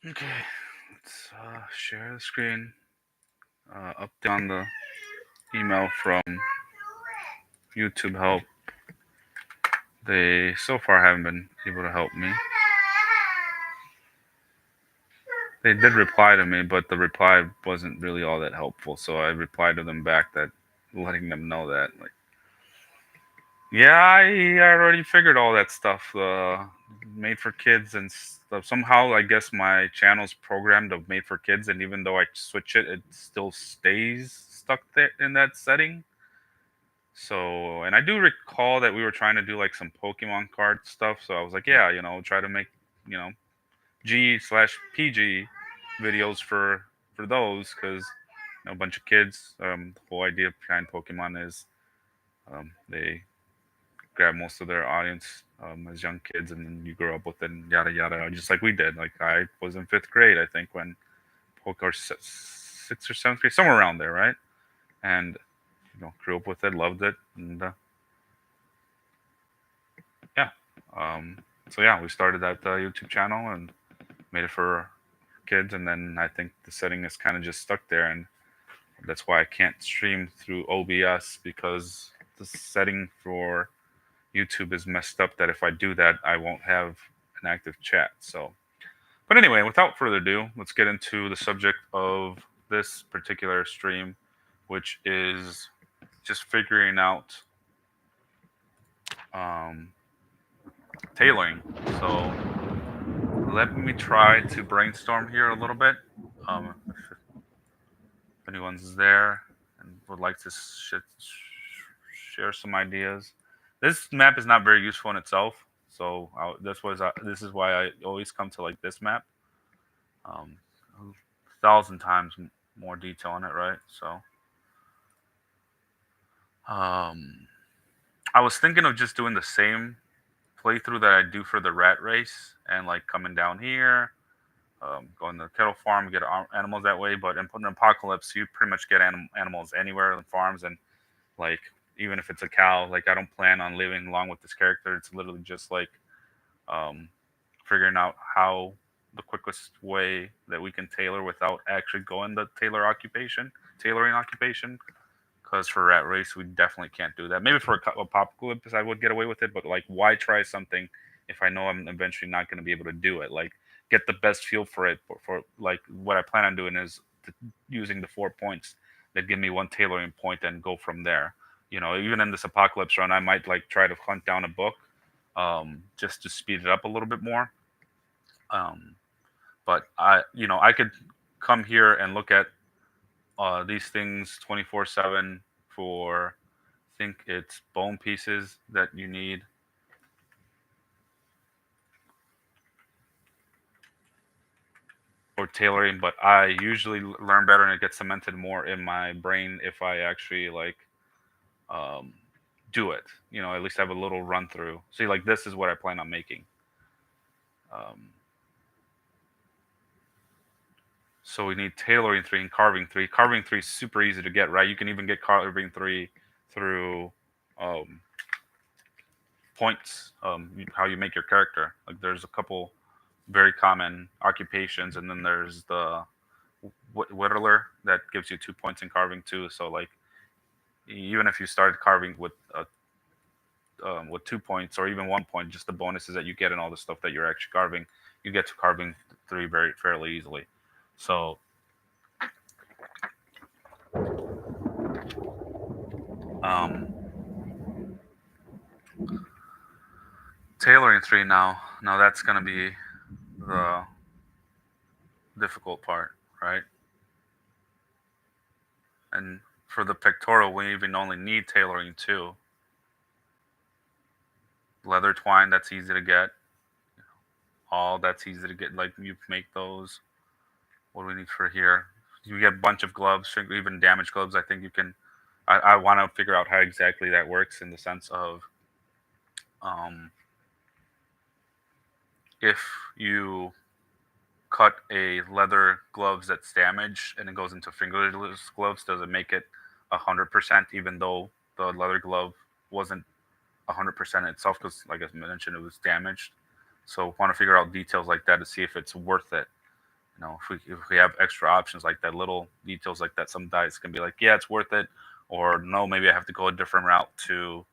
Okay, let's share the screen. Update on the email from YouTube help. They so far haven't been able to help me. They did reply to me, but the reply wasn't really all that helpful. So I replied to them back that letting them know that like, yeah, I already figured all that stuff. Made for kids and stuff. Somehow, I guess my channel's programmed of made for kids, and even though I switch it, it still stays stuck there in that setting. So, and I do recall that we were trying to do like some Pokemon card stuff. So I was like, yeah, try to make, you know, G/PG videos for those because a bunch of kids. The whole idea behind Pokemon is they grab most of their audience as young kids, and then you grow up with it, and yada yada, just like we did. Like I was in fifth grade, I think, when or sixth or seventh grade, somewhere around there, right? And grew up with it, loved it, and yeah. Um, so yeah, we started that YouTube channel and made it for kids, and then I think the setting is kind of just stuck there, and that's why I can't stream through OBS because the setting for YouTube is messed up. That if I do that, I won't have an active chat. So, but anyway, without further ado, let's get into the subject of this particular stream, which is just figuring out um, tailoring. So let me try to brainstorm here a little bit. If anyone's there and would like to share some ideas, this map is not very useful in itself. So this is why I always come to like this map. Um, a thousand times more detail on it, right? So um, I was thinking of just doing the same playthrough that I do for the rat race and like coming down here, going to the cattle farm, get animals that way. But in an apocalypse, you pretty much get animals anywhere in farms, and like even if it's a cow, like I don't plan on living along with this character. It's literally just like um, figuring out how the quickest way that we can tailor without actually going the tailoring occupation. Because for rat race, we definitely can't do that. Maybe for a apocalypse, I would get away with it, but like, why try something if I know I'm eventually not going to be able to do it? Like, get the best feel for it. For like, what I plan on doing is using the 4 points that give me one tailoring point and go from there. Even in this apocalypse run, I might like try to hunt down a book, just to speed it up a little bit more. Um, but I could come here and look at these things 24/7 for, I think it's bone pieces that you need, or tailoring. But I usually learn better and it gets cemented more in my brain if I actually like um, do it. At least have a little run through. See, like this is what I plan on making. Um, so we need tailoring 3 and carving 3. Carving 3 is super easy to get, right? You can even get carving 3 through um, points, how you make your character. Like there's a couple very common occupations, and then there's the whittler that gives you 2 points in carving too. So like even if you started carving with 2 points or even 1 point, just the bonuses that you get and all the stuff that you're actually carving, you get to carving 3 very fairly easily. So um, tailoring 3 now that's gonna be the difficult part, right? And for the pectoral, we even only need tailoring 2. Leather twine, that's easy to get. All that's easy to get. Like you make those. What do we need for here? You get a bunch of gloves, even damaged gloves. I think you can. I want to figure out how exactly that works in the sense of um, if you cut a leather gloves that's damaged and it goes into fingerless gloves, does it make it 100% even though the leather glove wasn't 100% itself? Because like I mentioned, it was damaged. So want to figure out details like that to see if it's worth it. if we have extra options like that, little details like that, some diets can be like, yeah, it's worth it, or no, maybe I have to go a different route to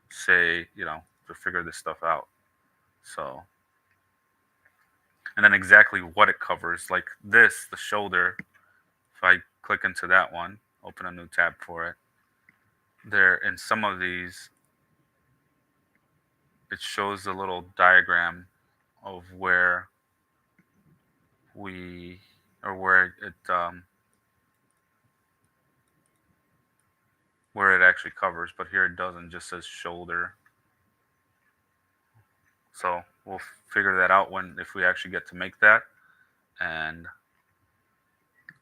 say, to figure this stuff out. So, and then exactly what it covers, like this, the shoulder. If I click into that one, open a new tab for it, there in some of these, it shows a little diagram of we where it actually covers, but here it doesn't, just says shoulder. So we'll figure that out when if we actually get to make that and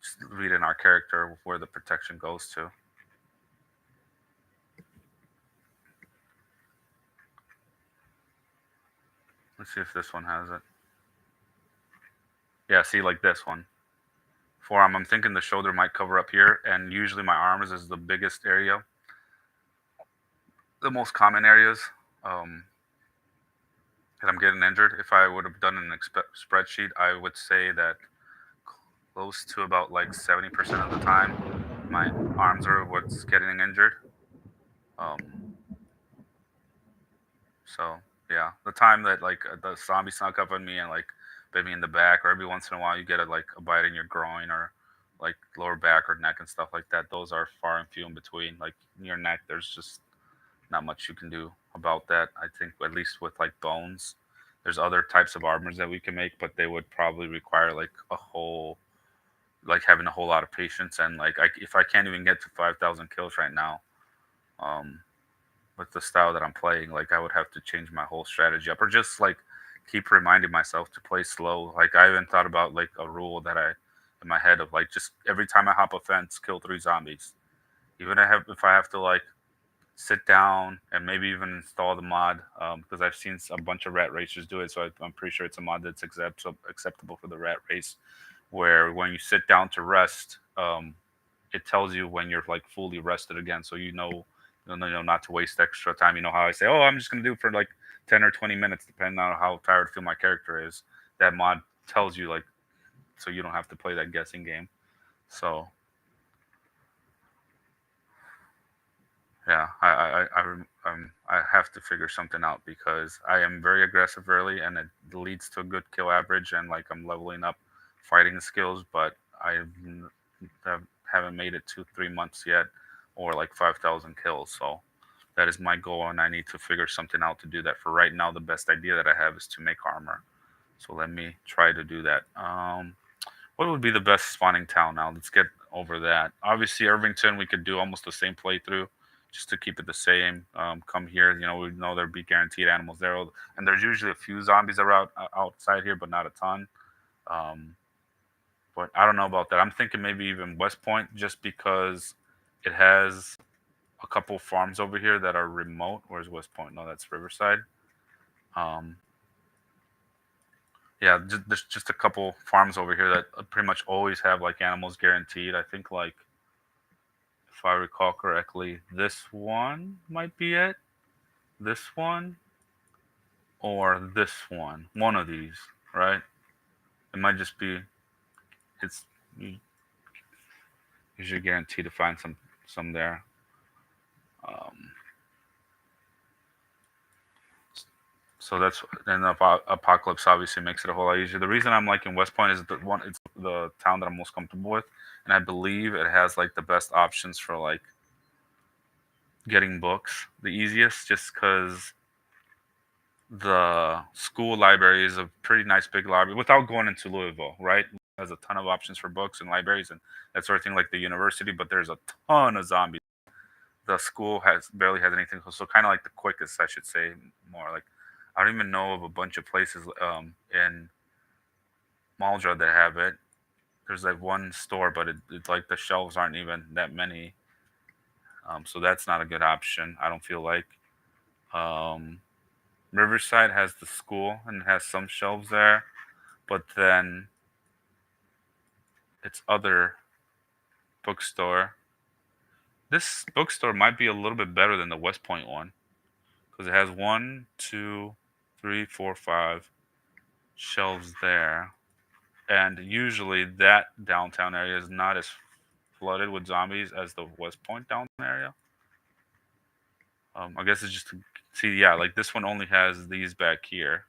just read in our character where the protection goes to. Let's see if this one has it. Yeah, see, like this one. Forearm, I'm thinking the shoulder might cover up here, and usually my arms is the biggest area, the most common areas um, that I'm getting injured. If I would have done an spreadsheet, I would say that close to about like 70% of the time, my arms are what's getting injured. Um, so yeah, the time that like the zombie snuck up on me and like bit me in the back, or every once in a while you get a bite in your groin or like lower back or neck and stuff like that. Those are far and few in between. Like in your neck, there's just not much you can do about that. I think at least with like bones, there's other types of armors that we can make, but they would probably require like a whole like having a whole lot of patience and like if I can't even get to 5,000 kills right now, um, with the style that I'm playing, like I would have to change my whole strategy up or just like keep reminding myself to play slow. Like I even thought about like a rule that I in my head of like just every time I hop a fence, kill 3 zombies. Even if I have to like sit down and maybe even install the mod because I've seen a bunch of rat racers do it. So I'm pretty sure it's a mod that's acceptable for the rat race, where when you sit down to rest, it tells you when you're like fully rested again, so not to waste extra time. You know how I say, oh, I'm just gonna do it for like 10 or 20 minutes, depending on how tired I feel my character is. That mod tells you like so you don't have to play that guessing game. So yeah, I have to figure something out because I am very aggressive early, and it leads to a good kill average, and like I'm leveling up fighting skills, but I haven't made it 2 3 months yet, or like 5,000 kills. So that is my goal, and I need to figure something out to do that. For right now, the best idea that I have is to make armor. So let me try to do that. What would be the best spawning town now? Let's get over that. Obviously, Irvington, we could do almost the same playthrough just to keep it the same. Come here, we know there'd be guaranteed animals there. And there's usually a few zombies around outside here, but not a ton. Um, but I don't know about that. I'm thinking maybe even West Point just because it has a couple farms over here that are remote. Where's West Point? No, that's Riverside. Um, yeah, there's just a couple farms over here that pretty much always have like animals guaranteed. I think like if I recall correctly, this one might be it. This one or this one. One of these, right? It might just be it's usually guaranteed to find some there. Um, so that's then apocalypse obviously makes it a whole lot easier. The reason I'm liking West Point is it's the town that I'm most comfortable with, and I believe it has like the best options for like getting books the easiest, just because the school library is a pretty nice big library without going into Louisville, right? It has a ton of options for books and libraries and that sort of thing, like the university, but there's a ton of zombies. The school barely has anything, so kind of like the quickest, I should say, more like I don't even know of a bunch of places in Maldra that have it. There's like one store, but it's like the shelves aren't even that many, so that's not a good option. I don't feel like. Um, Riverside has the school and has some shelves there, but then its other bookstore. This bookstore might be a little bit better than the West Point one because it has one, two, three, four, five shelves there, and usually that downtown area is not as flooded with zombies as the West Point downtown area. I guess it's just to see, yeah, like this one only has these back here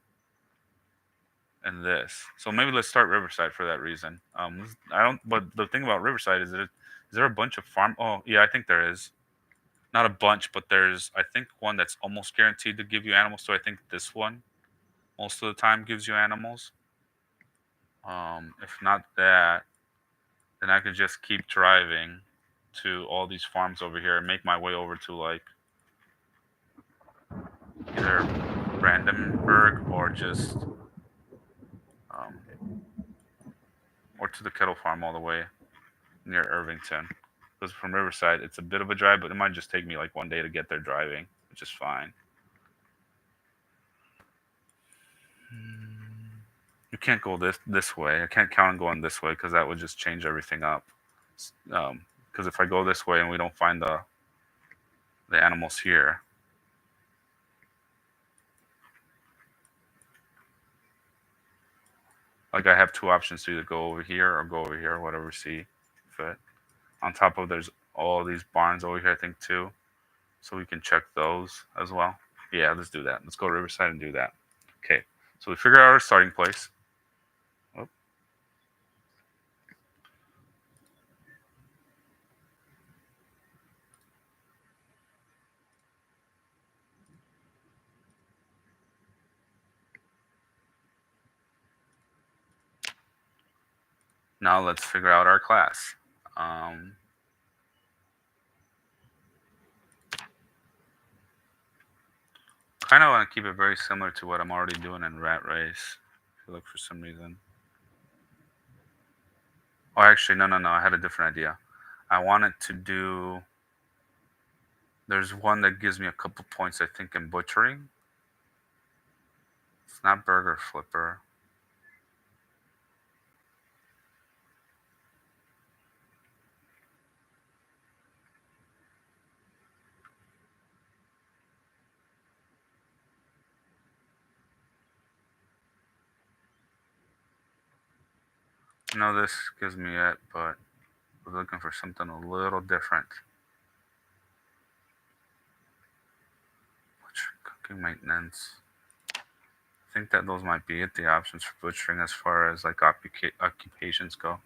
and this. So maybe let's start Riverside for that reason. I don't. But the thing about Riverside is there a bunch of farm? Oh, yeah, I think there is. Not a bunch, but there's I think one that's almost guaranteed to give you animals. So I think this one most of the time gives you animals. If not that, then I could just keep driving to all these farms over here and make my way over to like either Brandenburg um, or to the kettle farm all the way near Irvington. Because from Riverside, it's a bit of a drive, but it might just take me like one day to get there driving, which is fine. You can't go this way. I can't count on going this way because that would just change everything up. Because if I go this way and we don't find the animals here, like I have two options to either go over here or go over here, whatever see fit. On top of there's all these barns over here, I think too, so we can check those as well. Yeah, let's do that. Let's go to Riverside and do that. Okay, so we figure out our starting place. Oh. Now let's figure out our class. Kind of want to keep it very similar to what I'm already doing in Rat Race. If you look for some reason. Oh, actually, no. I had a different idea. I wanted to do. There's one that gives me a couple points, I think, in butchering. It's not Burger Flipper. No, this gives me it, but we're looking for something a little different. Cooking maintenance. I think that those might be it, the options for butchering as far as like occupations go.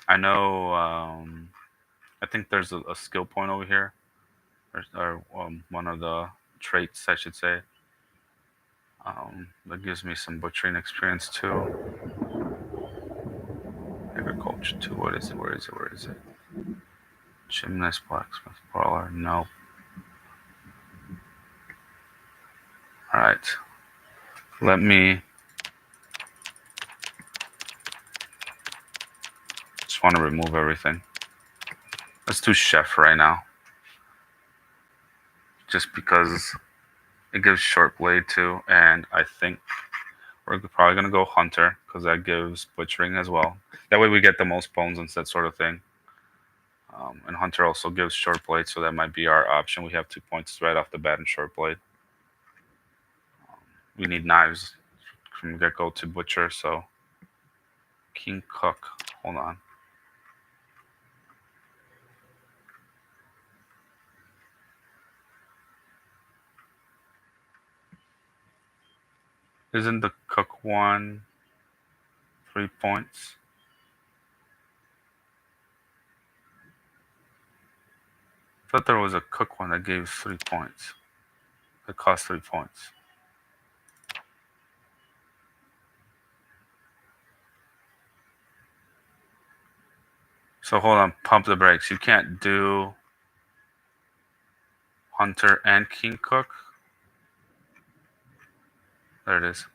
I know, I think there's a skill point over here. Or one of the traits, I should say. That gives me some butchering experience too. Agriculture too. What is it? Where is it? Where is it? Gymnast, blacksmith, brawler. No. All right. Let me. Just want to remove everything. Let's do chef right now. Just because it gives short blade too, and I think we're probably gonna go hunter because that gives butchering as well. That way we get the most bones and that sort of thing. And hunter also gives short blade, so that might be our option. We have 2 points right off the bat in short blade. We need knives from get go to butcher, so king cook. Hold on. Isn't the cook one 3 points? I thought there was a cook one that gave 3 points. It cost 3 points. So hold on, pump the brakes. You can't do hunter and king cook. There it is.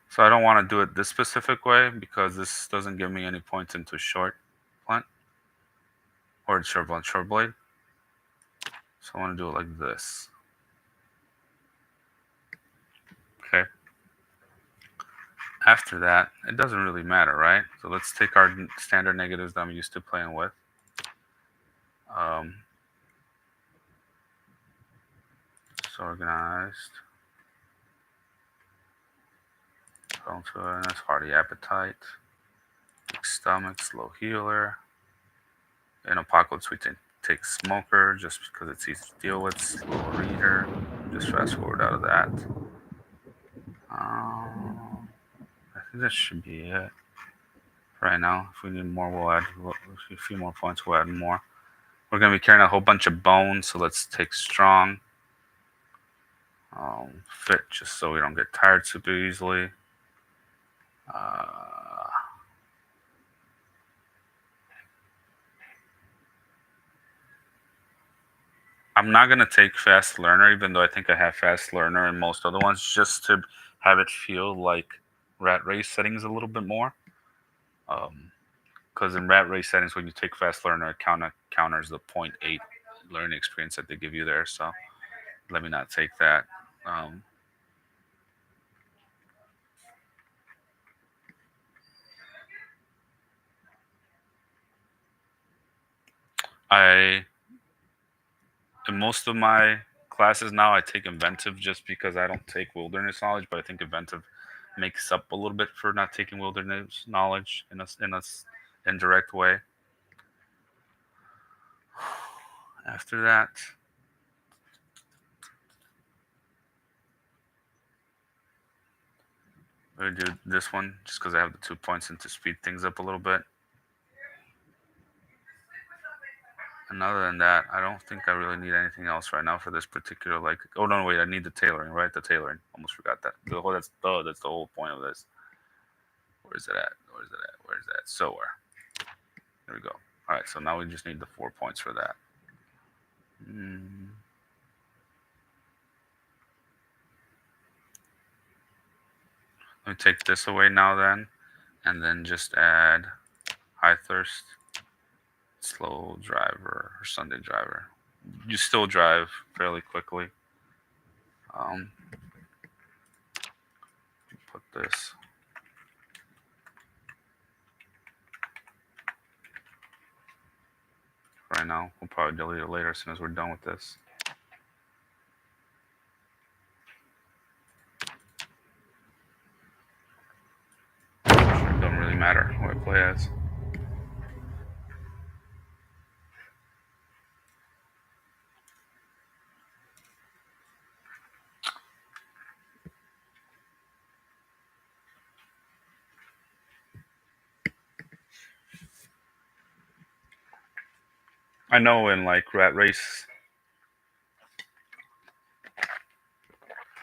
So I don't want to do it this specific way because this doesn't give me any points into short blunt or short blunt, short blade. So I want to do it like this. Okay. After that, it doesn't really matter, right? So let's take our standard negatives that I'm used to playing with. Disorganized. Fell to illness, hearty appetite. Stomach, slow healer. In Apocalypse, we take Smoker just because it's easy to deal with. Slow reader. Just fast forward out of that. I think that should be it. Right now, if we need more, we'll add a few more points. We'll add more. We're gonna be carrying a whole bunch of bones, so let's take strong. Fit, just so we don't get tired super easily. I'm not gonna take fast learner, even though I think I have fast learner in most other ones, just to have it feel like rat race settings a little bit more. Because in rat race settings, when you take fast learner, it counters the 0.8 learning experience that they give you there. So let me not take that. In most of my classes now, I take inventive just because I don't take wilderness knowledge, but I think inventive makes up a little bit for not taking wilderness knowledge in a indirect way. After that, I'm gonna do this one just because I have the 2 points and to speed things up a little bit. And other than that, I don't think I really need anything else right now for this particular, like, oh no, wait, I need the tailoring, right? The tailoring. Almost forgot that. That's the whole point of this. Where is it at? Where is it at? Where is that? So where? There we go. All right, so now we just need the 4 points for that. Let me take this away now then, and then just add high thirst, slow driver, or Sunday driver. You still drive fairly quickly. Put this. Right now, we'll probably delete it later as soon as we're done with this. It doesn't really matter what I play as. I know in like Rat Race,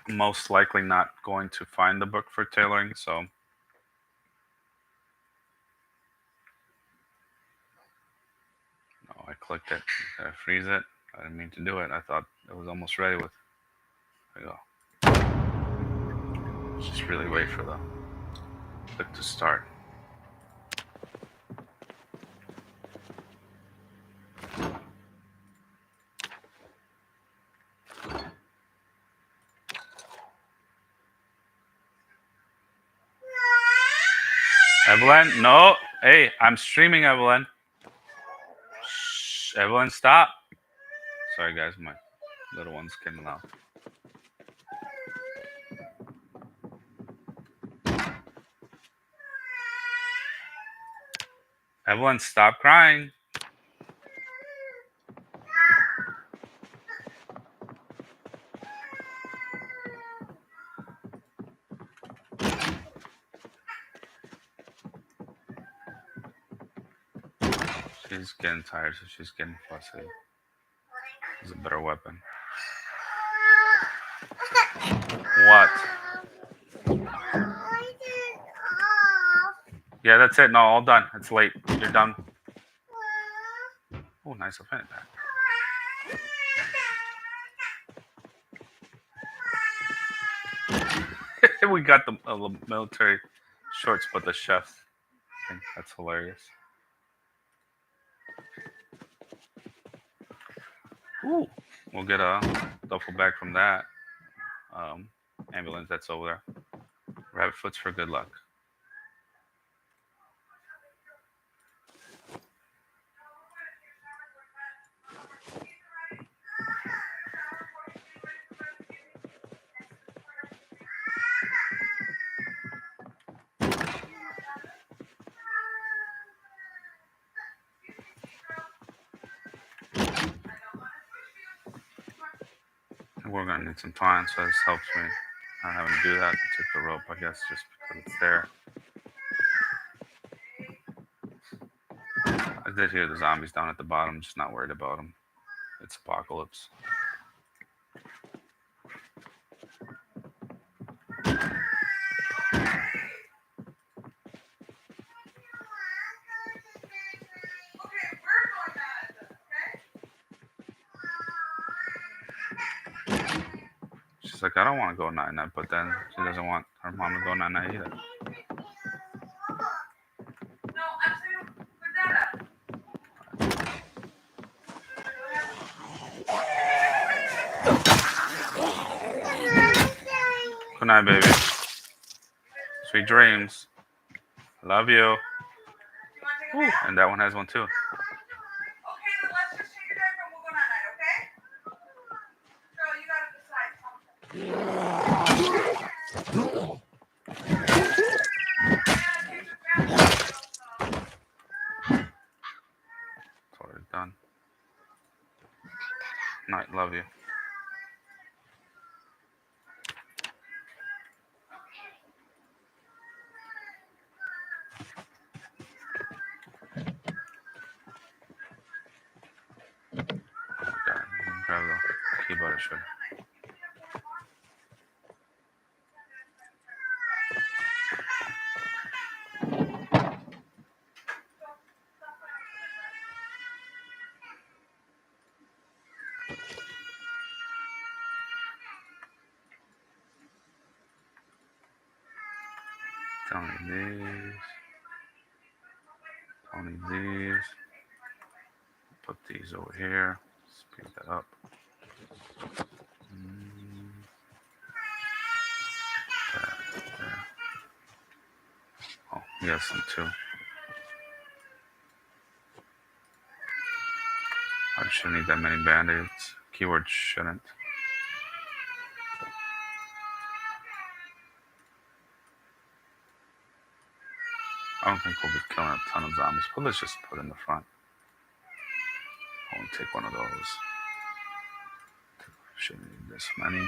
most likely not going to find the book for tailoring, so I clicked it. Did I freeze it? I didn't mean to do it. I thought it was almost ready with. There you go. Just really wait for the click to start. Evelyn, no. Hey, I'm streaming, Evelyn. Shh, Evelyn, stop. Sorry, guys, my little one's getting loud. Evelyn, stop crying. She's getting tired, so she's getting fussy. It's a better weapon. What? Yeah, that's it. No, all done. It's late. You're done. Oh, nice. I'll find it back. We got the military shorts, but the chef. I think that's hilarious. Ooh, we'll get a duffel bag from that ambulance that's over there. Rabbit foots for good luck. We're gonna need some time, so this helps me not having to do that. Take the rope, I guess, just because it's there. I did hear the zombies down at the bottom, just not worried about them. It's apocalypse. She's like, I don't want to go night night, but then she doesn't want her mom to go night night either. Good night, baby. Sweet dreams. Love you. Ooh, and that one has one too. It's already done. Night, love you. Okay, grab the keyboard, I should. Tony these. Tony these. Put these over here. Speed that up. There. Oh, yes, some too. I shouldn't need that many band-aids. Keyword shouldn't. I don't think we'll be killing a ton of zombies, but let's just put in the front. I'll only take one of those. Shouldn't need this many.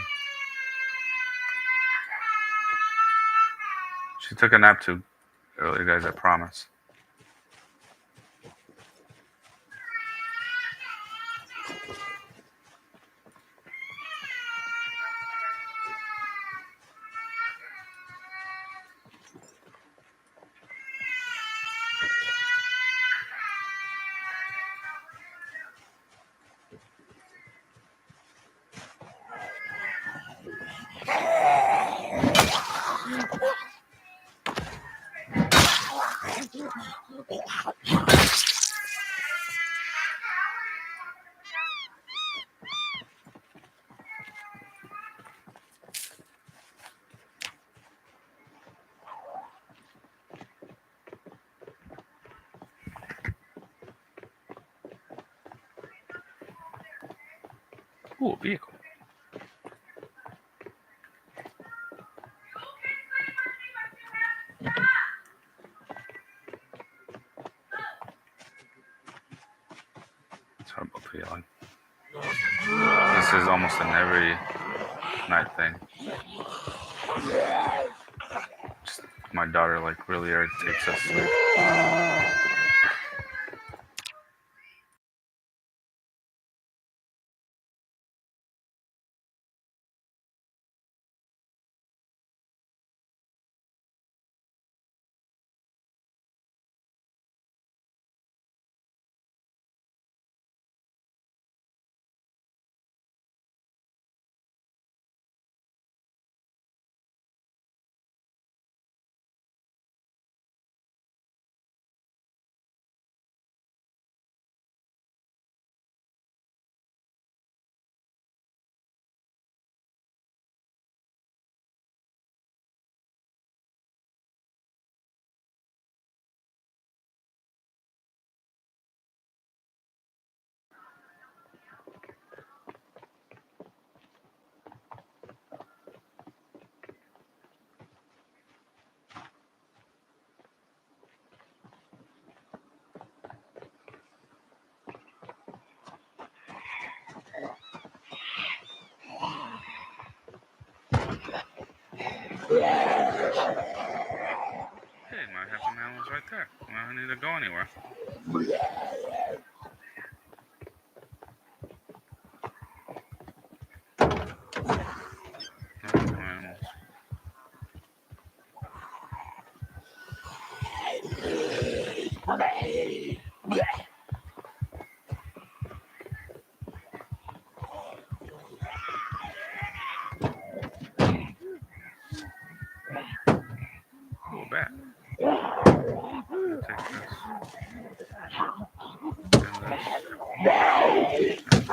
She took a nap too earlier, guys, I promise. Ooh, vehicle. Sorry about the yelling. This is almost an every night thing. Just my daughter like really irritates us. Hey, might have some animals right there. I don't need to go anywhere. No, no animals. Oh, a bat. I'll take this. And this. And this.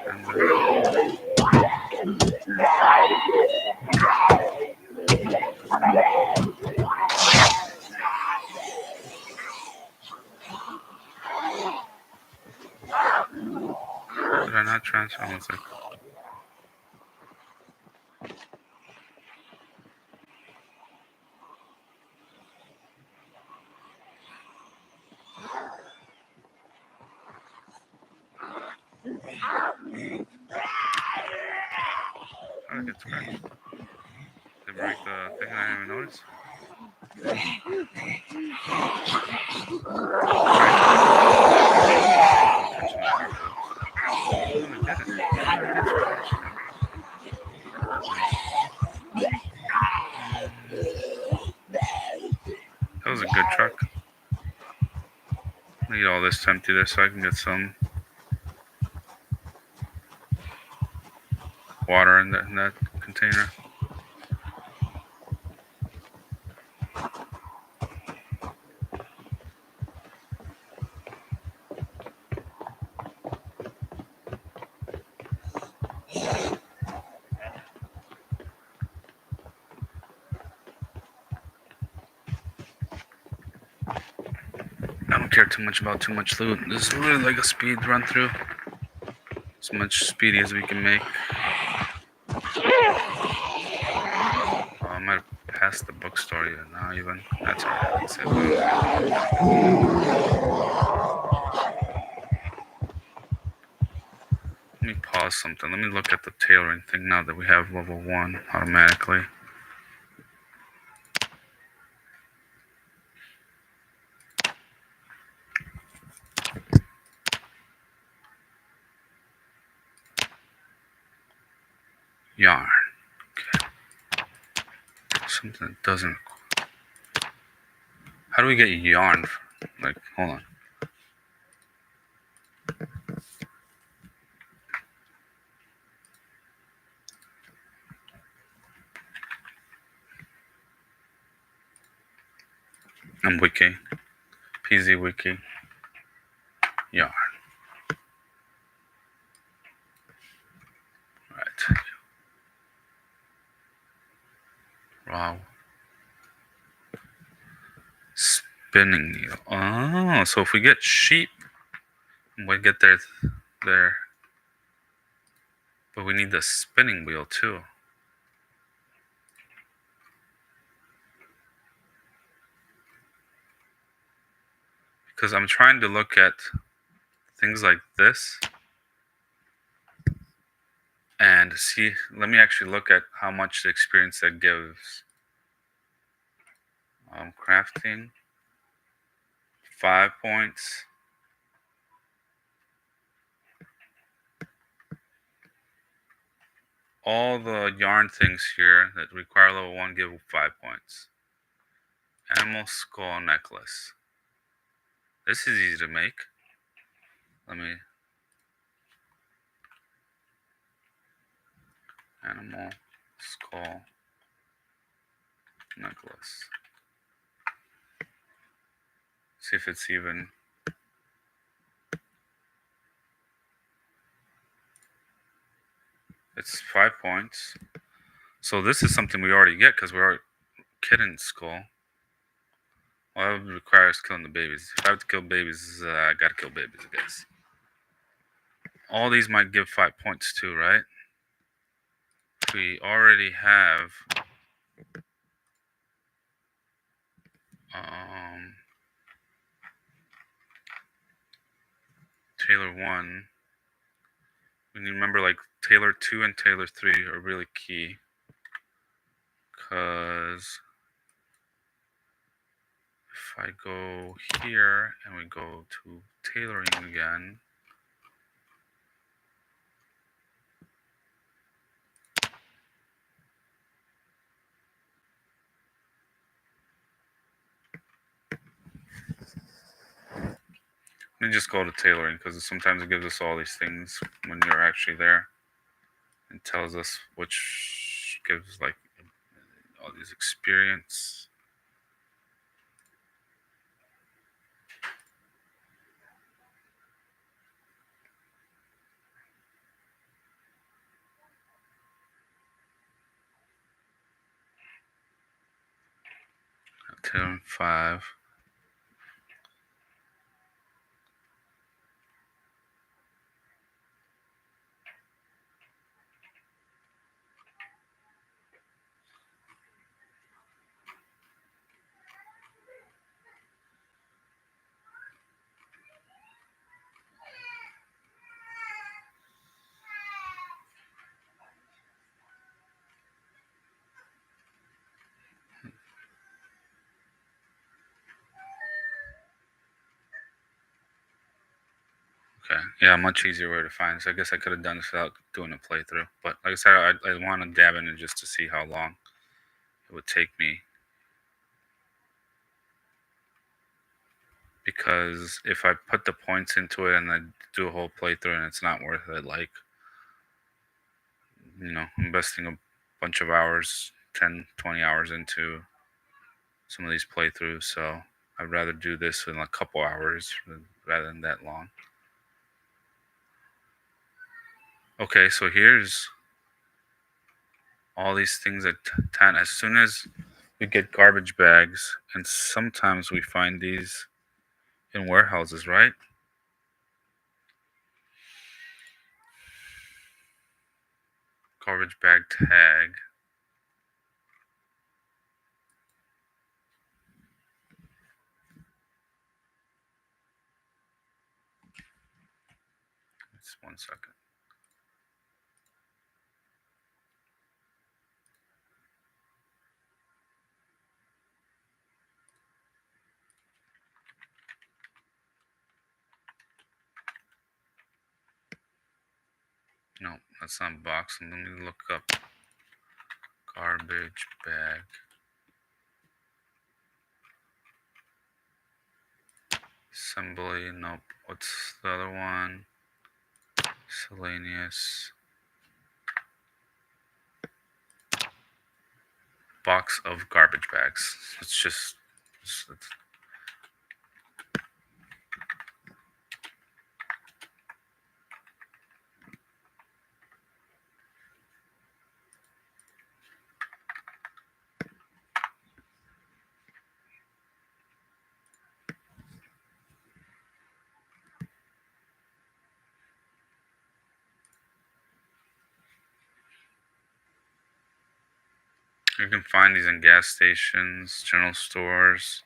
And this. And this. Did I not transfer? One sec. How did I get scratched? Did it break the thing and I didn't even notice? That was a good truck. Need all this to empty this so I can get some water in that container. I don't care too much about too much loot. This is really like a speed run through. As much speedy as we can make. I might have passed the bookstore now even. That's alright. Let's save it. Let me pause something. Let me look at the tailoring thing now that we have level 1 automatically. Yarn. Okay. Something that doesn't. How do we get yarn? Like, hold on. I'm wiki. PZ wiki. Yarn. Right. Wow. Spinning needle. Oh, so if we get sheep, we get there. But we need the spinning wheel too. Because I'm trying to look at things like this and see. Let me actually look at how much the experience that gives. Crafting. 5 points. All the yarn things here that require level 1 give 5 points. Animal skull necklace. This is easy to make. Let me. Animal skull necklace. See if it's even. It's 5 points. So this is something we already get because we're kitten skull. Well, that would require us killing the babies. If I have to kill babies, I gotta kill babies, I guess. All these might give 5 points too, right? We already have Tailor 1. you remember, like, Tailor 2 and Tailor 3 are really key. Because if I go here and we go to tailoring again, let me just go to tailoring because sometimes it gives us all these things when you're actually there. It tells us which gives like all these experience. Tailoring 5. Okay, yeah, much easier way to find. So I guess I could have done this without doing a playthrough. But like I said, I want to dab in it just to see how long it would take me. Because if I put the points into it and I do a whole playthrough and it's not worth it, like, investing a bunch of hours, 10, 20 hours into some of these playthroughs. So I'd rather do this in a couple hours rather than that long. Okay, so here's all these things at 10. As soon as we get garbage bags, and sometimes we find these in warehouses, right? Garbage bag tag. Just 1 second. No, that's not box. Let me look up garbage bag. Assembly. Nope. What's the other one? Miscellaneous. Box of garbage bags. It's just. It's, you can find these in gas stations, general stores.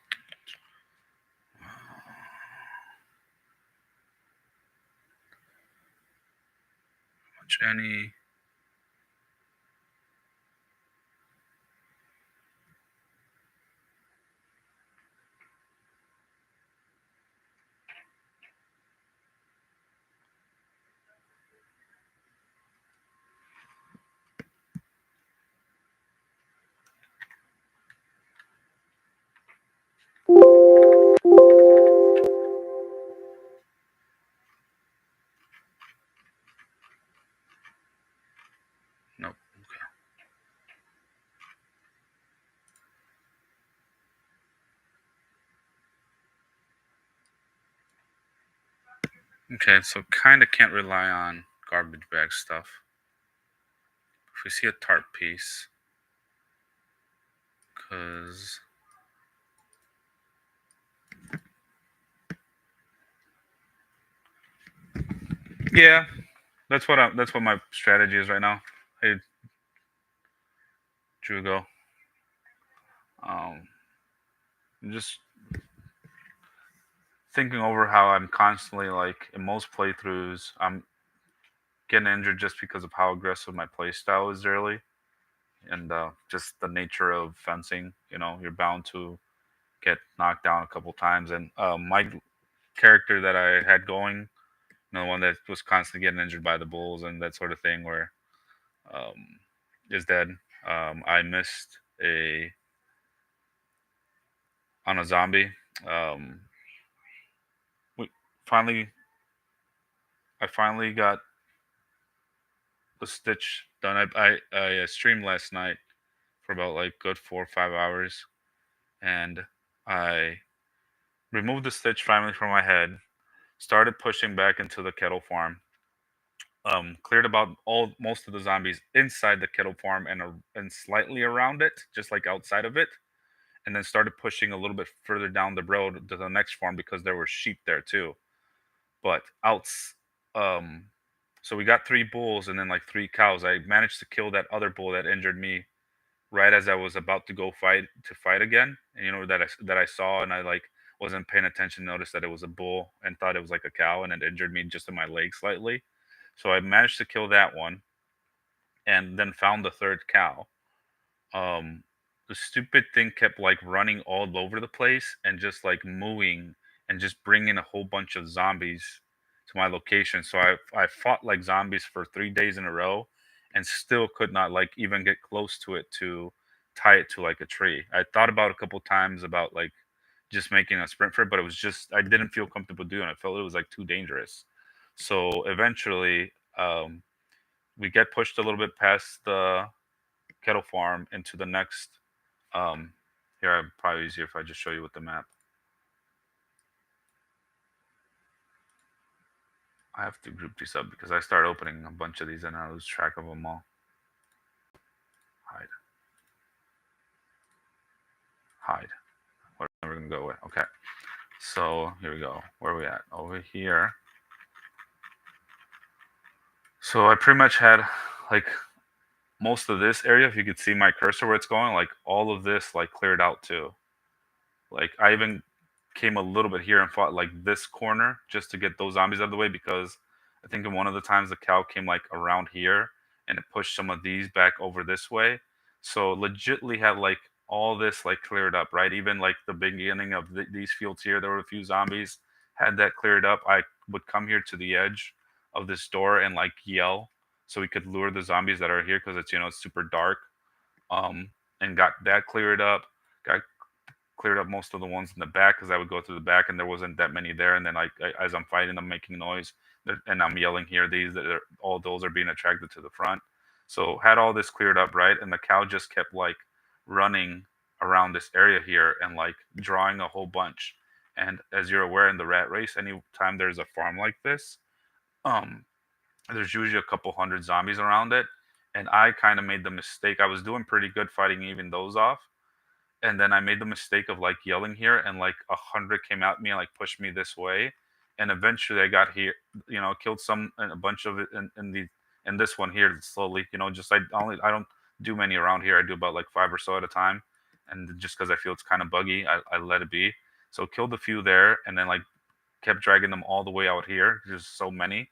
Much any. Nope. Okay, so kind of can't rely on garbage bag stuff. If we see a tarp piece, because yeah, that's what my strategy is right now. Hey, Jugo, I'm just thinking over how I'm constantly, like, in most playthroughs, I'm getting injured just because of how aggressive my play style is early, and just the nature of fencing. You know, you're bound to get knocked down a couple times. And my character that I had going, the one that was constantly getting injured by the bulls and that sort of thing, where um, is dead. I missed a on a zombie. Um, we finally, I finally got the stitch done. I streamed last night for about like good 4 or 5 hours, and I removed the stitch finally from my head. Started pushing back into the kettle farm. Cleared about all most of the zombies inside the kettle farm and slightly around it, just like outside of it, and then started pushing a little bit further down the road to the next farm because there were sheep there too. But outs, um, so we got three bulls and then like three cows. I managed to kill that other bull that injured me right as I was about to go fight again. And that I saw and I like wasn't paying attention, noticed that it was a bull and thought it was like a cow and it injured me just in my leg slightly. So I managed to kill that one and then found the third cow. um the stupid thing kept like running all over the place and just like mooing and just bringing a whole bunch of zombies to my location. So I fought like zombies for 3 days in a row and still could not like even get close to it to tie it to like a tree. I thought about a couple times about like just making a sprint for it, but it was just I didn't feel comfortable doing it. I felt it was like too dangerous. So eventually we get pushed a little bit past the kettle farm into the next. um Here, I'd probably easier if I just show you with the map. I have to group these up because I start opening a bunch of these and I lose track of them all. Hide, hide. What we're gonna go with? Okay, so here we go. Where are we at? Over here. So I pretty much had like most of this area. If you could see my cursor where it's going, like all of this like cleared out too. Like I even came a little bit here and fought like this corner just to get those zombies out of the way because I think in one of the times the cow came like around here and it pushed some of these back over this way. So legitly had like all this like cleared up, right? Even like the beginning of these fields here, there were a few zombies. Had that cleared up, I would come here to the edge of this door and like yell so we could lure the zombies that are here because it's super dark. Um, and got that cleared up. Got cleared up most of the ones in the back because I would go through the back and there wasn't that many there. And then as I'm fighting, I'm making noise and I'm yelling here. All those are being attracted to the front. So had all this cleared up, right? And the cow just kept like running around this area here and like drawing a whole bunch. And as you're aware, in the rat race, anytime there's a farm like this, um, there's usually a couple hundred zombies around it. And I kind of made the mistake. I was doing pretty good fighting even those off, and then I made the mistake of like yelling here, and like 100 came at me and like pushed me this way, and eventually I got here, killed some and a bunch of it in this one here slowly, just I don't do many around here. I do about like five or so at a time, and just because I feel it's kind of buggy, I let it be. So killed a few there, and then like kept dragging them all the way out here. There's so many,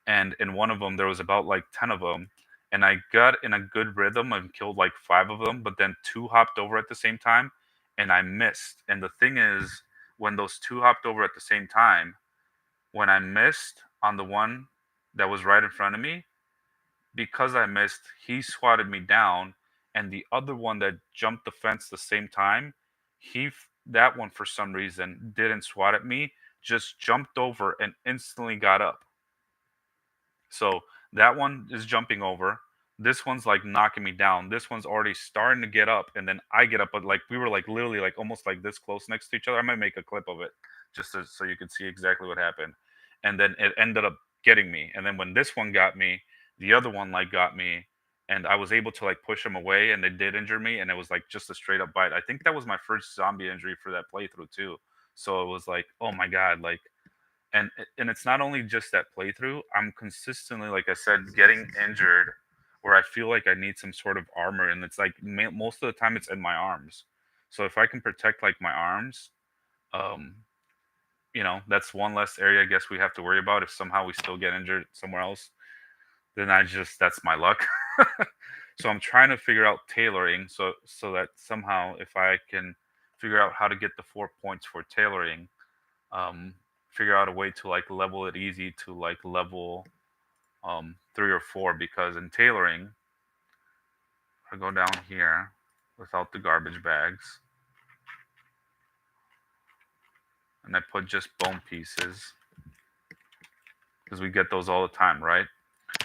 and in one of them there was about like 10 of them, and I got in a good rhythm and killed like five of them, but then two hopped over at the same time and I missed. And the thing is, when those two hopped over at the same time, when I missed on the one that was right in front of me, because I missed, he swatted me down, and the other one that jumped the fence the same time, that one for some reason didn't swat at me, just jumped over and instantly got up. So that one is jumping over. This one's like knocking me down. This one's already starting to get up, and then I get up, but like we were like literally like almost like this close next to each other. I might make a clip of it so you can see exactly what happened. And then it ended up getting me. And then when this one got me, the other one like got me, and I was able to like push them away, and they did injure me, and it was like just a straight up bite. I think that was my first zombie injury for that playthrough too. So it was like, oh my god, like, and it's not only just that playthrough. I'm consistently, like I said, getting injured where I feel like I need some sort of armor, and it's like most of the time it's in my arms. So if I can protect like my arms, um that's one less area I guess we have to worry about if somehow we still get injured somewhere else. then that's my luck. So I'm trying to figure out tailoring so that somehow if I can figure out how to get the 4 points for tailoring, um, figure out a way to like level it easy to like level 3 or 4, because in tailoring, I go down here without the garbage bags and I put just bone pieces because we get those all the time, right?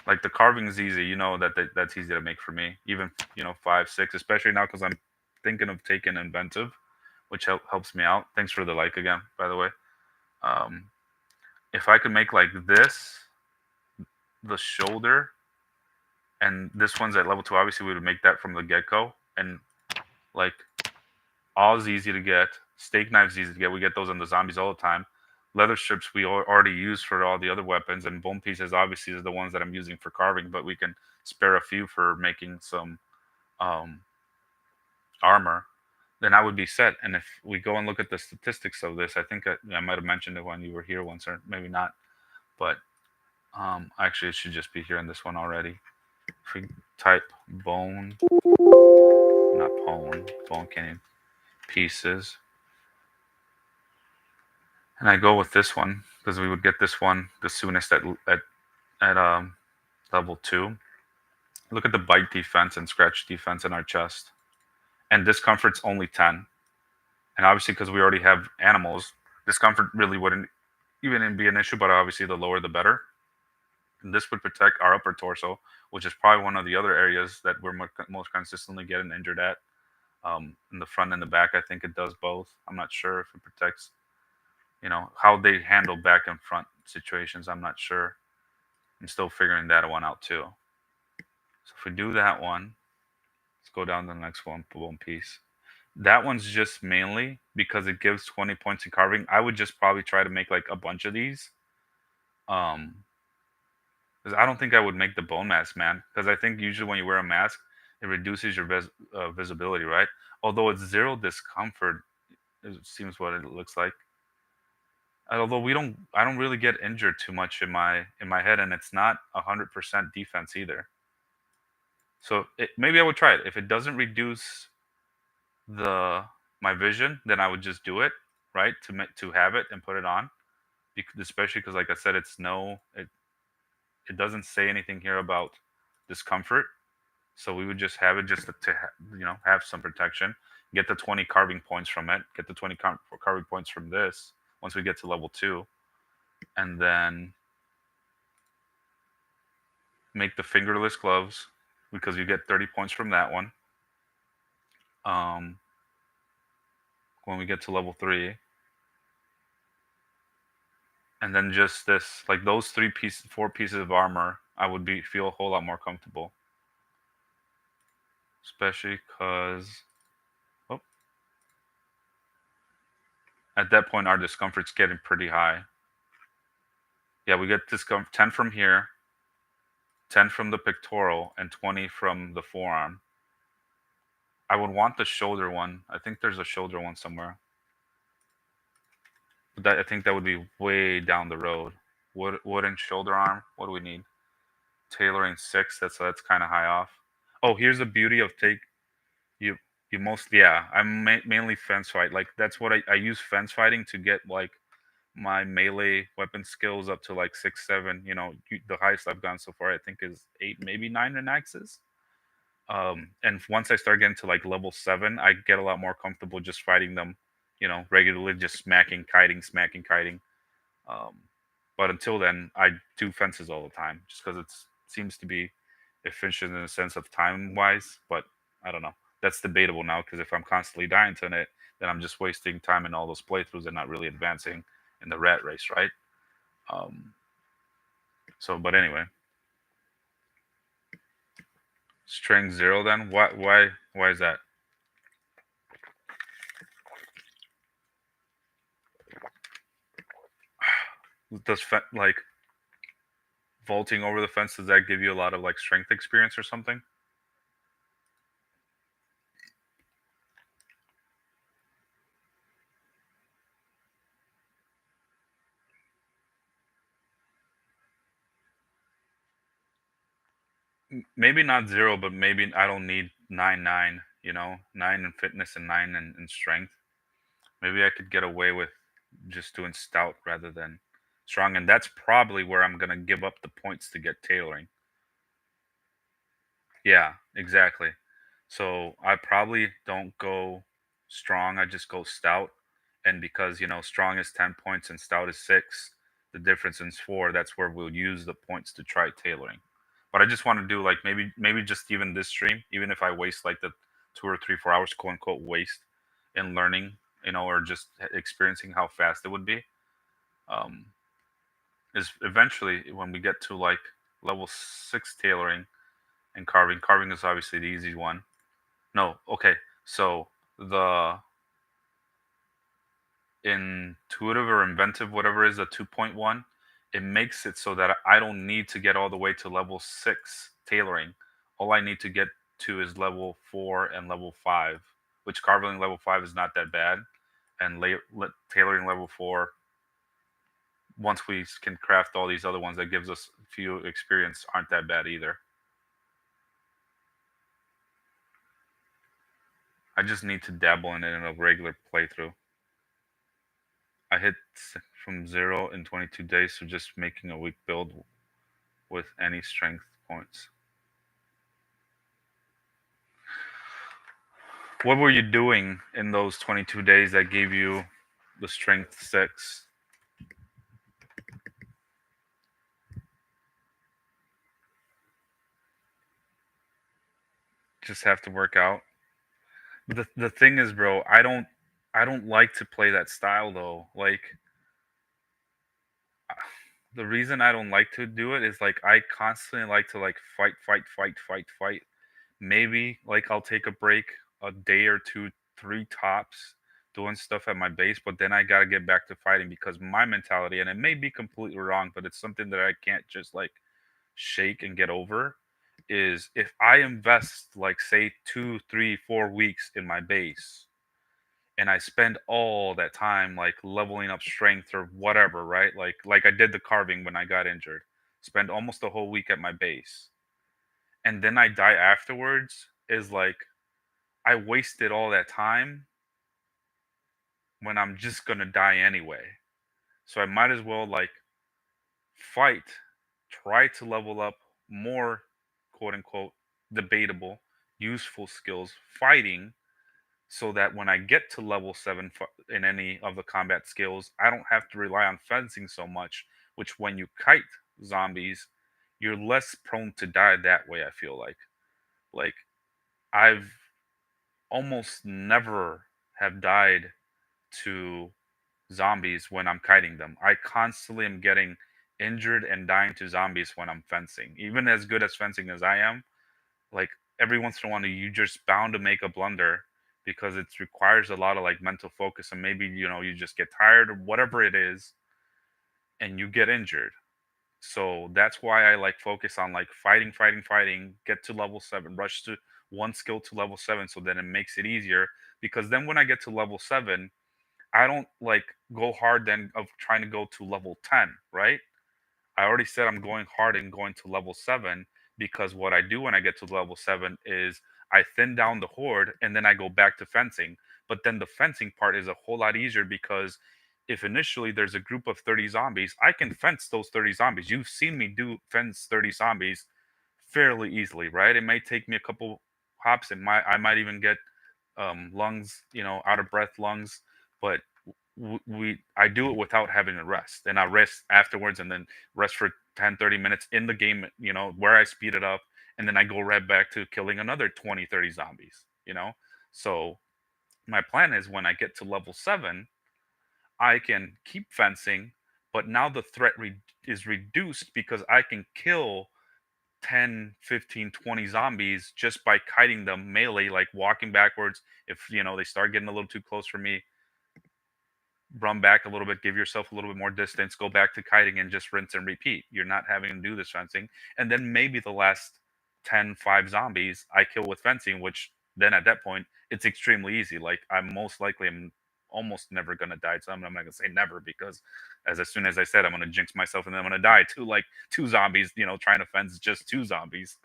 Like the carving is easy, that's easy to make for me. Even 5, 6, especially now because I'm thinking of taking inventive, which helps me out. Thanks for the like again, by the way. Um, if I could make like this, the shoulder, and this one's at level 2, obviously we would make that from the get go, and like all is easy to get. Steak knives easy to get. We get those on the zombies all the time. Leather strips we already use for all the other weapons, and bone pieces obviously is the ones that I'm using for carving. But we can spare a few for making some um, armor. Then I would be set. And if we go and look at the statistics of this, I think I might have mentioned it when you were here once, or maybe not. But actually, it should just be here in this one already. If we type bone, not bone canyon pieces, and I go with this one because we would get this one the soonest at level 2. Look at the bite defense and scratch defense in our chest, and discomfort's only 10. And obviously, because we already have animals, discomfort really wouldn't even be an issue. But obviously, the lower the better. And this would protect our upper torso, which is probably one of the other areas that we're most consistently getting injured at. In the front and the back, I think it does both. I'm not sure if it protects, how they handle back and front situations. I'm not sure. I'm still figuring that one out too. So if we do that one, let's go down to the next one piece. That one's just mainly because it gives 20 points in carving. I would just probably try to make like a bunch of these. Um, because I don't think I would make the bone mask, man. Because I think usually when you wear a mask, it reduces your visibility, right? Although it's zero discomfort, it seems what it looks like. Although I don't really get injured too much in my head, and it's not 100% defense either. So maybe I would try it. If it doesn't reduce the my vision, then I would just do it, right? To have it and put it on, especially because, like I said, it doesn't say anything here about discomfort. So we would just have it just to have some protection. Get the 20 carving points from it. Get the 20 carving points from this once we get to level 2, and then make the fingerless gloves because you get 30 points from that one. Um, when we get to level 3, and then just this, like those 4 pieces of armor, I would feel a whole lot more comfortable, especially because at that point our discomfort's getting pretty high. Yeah, we get discomfort 10 from here, 10 from the pectoral, and 20 from the forearm. I would want the shoulder one. I think there's a shoulder one somewhere. But I think that would be way down the road. Wooden shoulder arm. What do we need? Tailoring 6. That's kind of high off. Oh, here's the beauty of you. You mostly, yeah. I'm mainly fence fight. Like that's what I use fence fighting to get like my melee weapon skills up to like 6, 7. The highest I've gone so far I think is 8, maybe 9 in axes. And once I start getting to like level 7, I get a lot more comfortable just fighting them, regularly, just smacking, kiting. Um, but until then, I do fences all the time, just because it seems to be efficient in the sense of time wise. But I don't know. That's debatable now because if I'm constantly dying to it, then I'm just wasting time in all those playthroughs and not really advancing in the rat race, right? Um, but anyway, strength 0. Then why is that? Does like vaulting over the fence, does that give you a lot of like strength experience or something? Maybe not zero, but maybe I don't need 9 9. You know, 9 in fitness and 9 in strength. Maybe I could get away with just doing stout rather than strong, and that's probably where I'm gonna give up the points to get tailoring. Yeah, exactly. So I probably don't go strong. I just go stout. And because, strong is 10 points and stout is 6, the difference is 4. That's where we'll use the points to try tailoring. But I just want to do like maybe just even this stream, even if I waste like the 2 or 3 4 hours, quote unquote, waste in learning, or just experiencing how fast it would be. Um, is eventually when we get to like level 6 tailoring and carving. Carving is obviously the easy one. No, okay. So the intuitive or inventive, whatever is the 2.1, it makes it so that I don't need to get all the way to level 6 tailoring. All I need to get to is level 4 and level 5, which carving level 5 is not that bad. And tailoring level 4, once we can craft all these other ones that gives us few experience, aren't that bad either. I just need to dabble in it in a regular playthrough. I hit from 0 in 22 days, so just making a weak build with any strength points. What were you doing in those 22 days that gave you the strength 6? Just have to work out. But the thing is, bro, I don't like to play that style though. Like the reason I don't like to do it is like I constantly like to like fight, fight, fight, fight, fight. Maybe like I'll take a break a day or two, three tops, doing stuff at my base, but then I gotta get back to fighting because my mentality, and it may be completely wrong, but it's something that I can't just like shake and get over. Is if I invest like say 2, 3, 4 weeks in my base and I spend all that time like leveling up strength or whatever, right? Like I did the carving when I got injured. Spend almost a whole week at my base. And then I die afterwards is like I wasted all that time when I'm just gonna die anyway. So I might as well like fight, try to level up more quote unquote debatable, useful skills fighting so that when I get to level 7 in any of the combat skills, I don't have to rely on fencing so much, which when you kite zombies, you're less prone to die that way, I feel like. Like I've almost never have died to zombies when I'm kiting them. I constantly am getting injured and dying to zombies when I'm fencing. Even as good as fencing as I am, like every once in a while you just bound to make a blunder because it requires a lot of like mental focus and maybe you just get tired or whatever it is and you get injured. So that's why I like focus on like fighting, fighting, fighting, get to level 7, rush to one skill to level 7 so then it makes it easier because then when I get to level 7, I don't like go hard then of trying to go to level 10, right? I already said I'm going hard and going to level 7 because what I do when I get to level 7 is I thin down the horde and then I go back to fencing. But then the fencing part is a whole lot easier because if initially there's a group of 30 zombies, I can fence those 30 zombies. You've seen me do fence 30 zombies fairly easily, right? It may take me a couple hops and I might even get lungs, out of breath lungs, but we I do it without having to rest, and I rest afterwards, and then rest for 10, 30 minutes in the game, where I speed it up, and then I go right back to killing another 20, 30 zombies. So my plan is when I get to level 7, I can keep fencing, but now the threat is reduced because I can kill 10, 15, 20 zombies just by kiting them melee, like walking backwards. If they start getting a little too close for me, run back a little bit, give yourself a little bit more distance, go back to kiting and just rinse and repeat. You're not having to do this fencing. And then maybe the last 5 zombies I kill with fencing, which then at that point, it's extremely easy. Like I'm most likely am almost never gonna die. So I'm not gonna say never because as soon as I said I'm gonna jinx myself and then I'm gonna die to like 2 zombies, trying to fence just 2 zombies.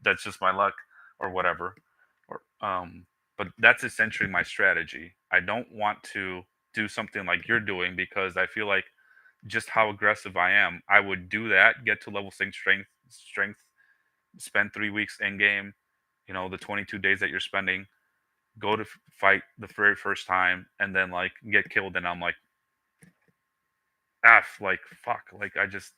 That's just my luck or whatever. Or but that's essentially my strategy. I don't want to do something like you're doing because I feel like just how aggressive I am, I would do that, get to level 6 strength, spend 3 weeks in game, the 22 days that you're spending, go to fight the very first time, and then like get killed, and I'm like, like fuck, like I just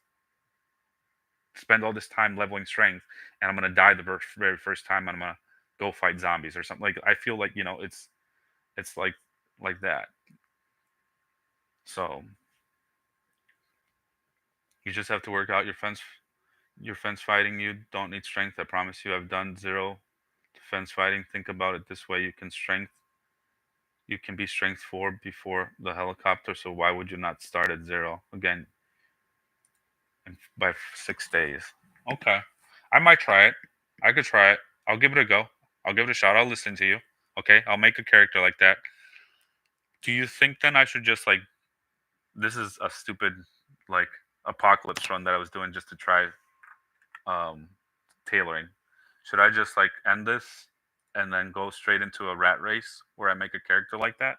spend all this time leveling strength, and I'm gonna die the very first time, and I'm gonna go fight zombies or something. Like I feel like it's like that. So you just have to work out your fence fighting. You don't need strength. I promise you. I've done zero defense fighting. Think about it this way: you can be strength 4 before the helicopter. So why would you not start at 0 again by 6 days? Okay, I might try it. I could try it. I'll give it a go. I'll give it a shot. I'll listen to you. Okay, I'll make a character like that. Do you think then I should just like this is a stupid like apocalypse run that I was doing just to try um tailoring. Should I just like end this and then go straight into a rat race where I make a character like that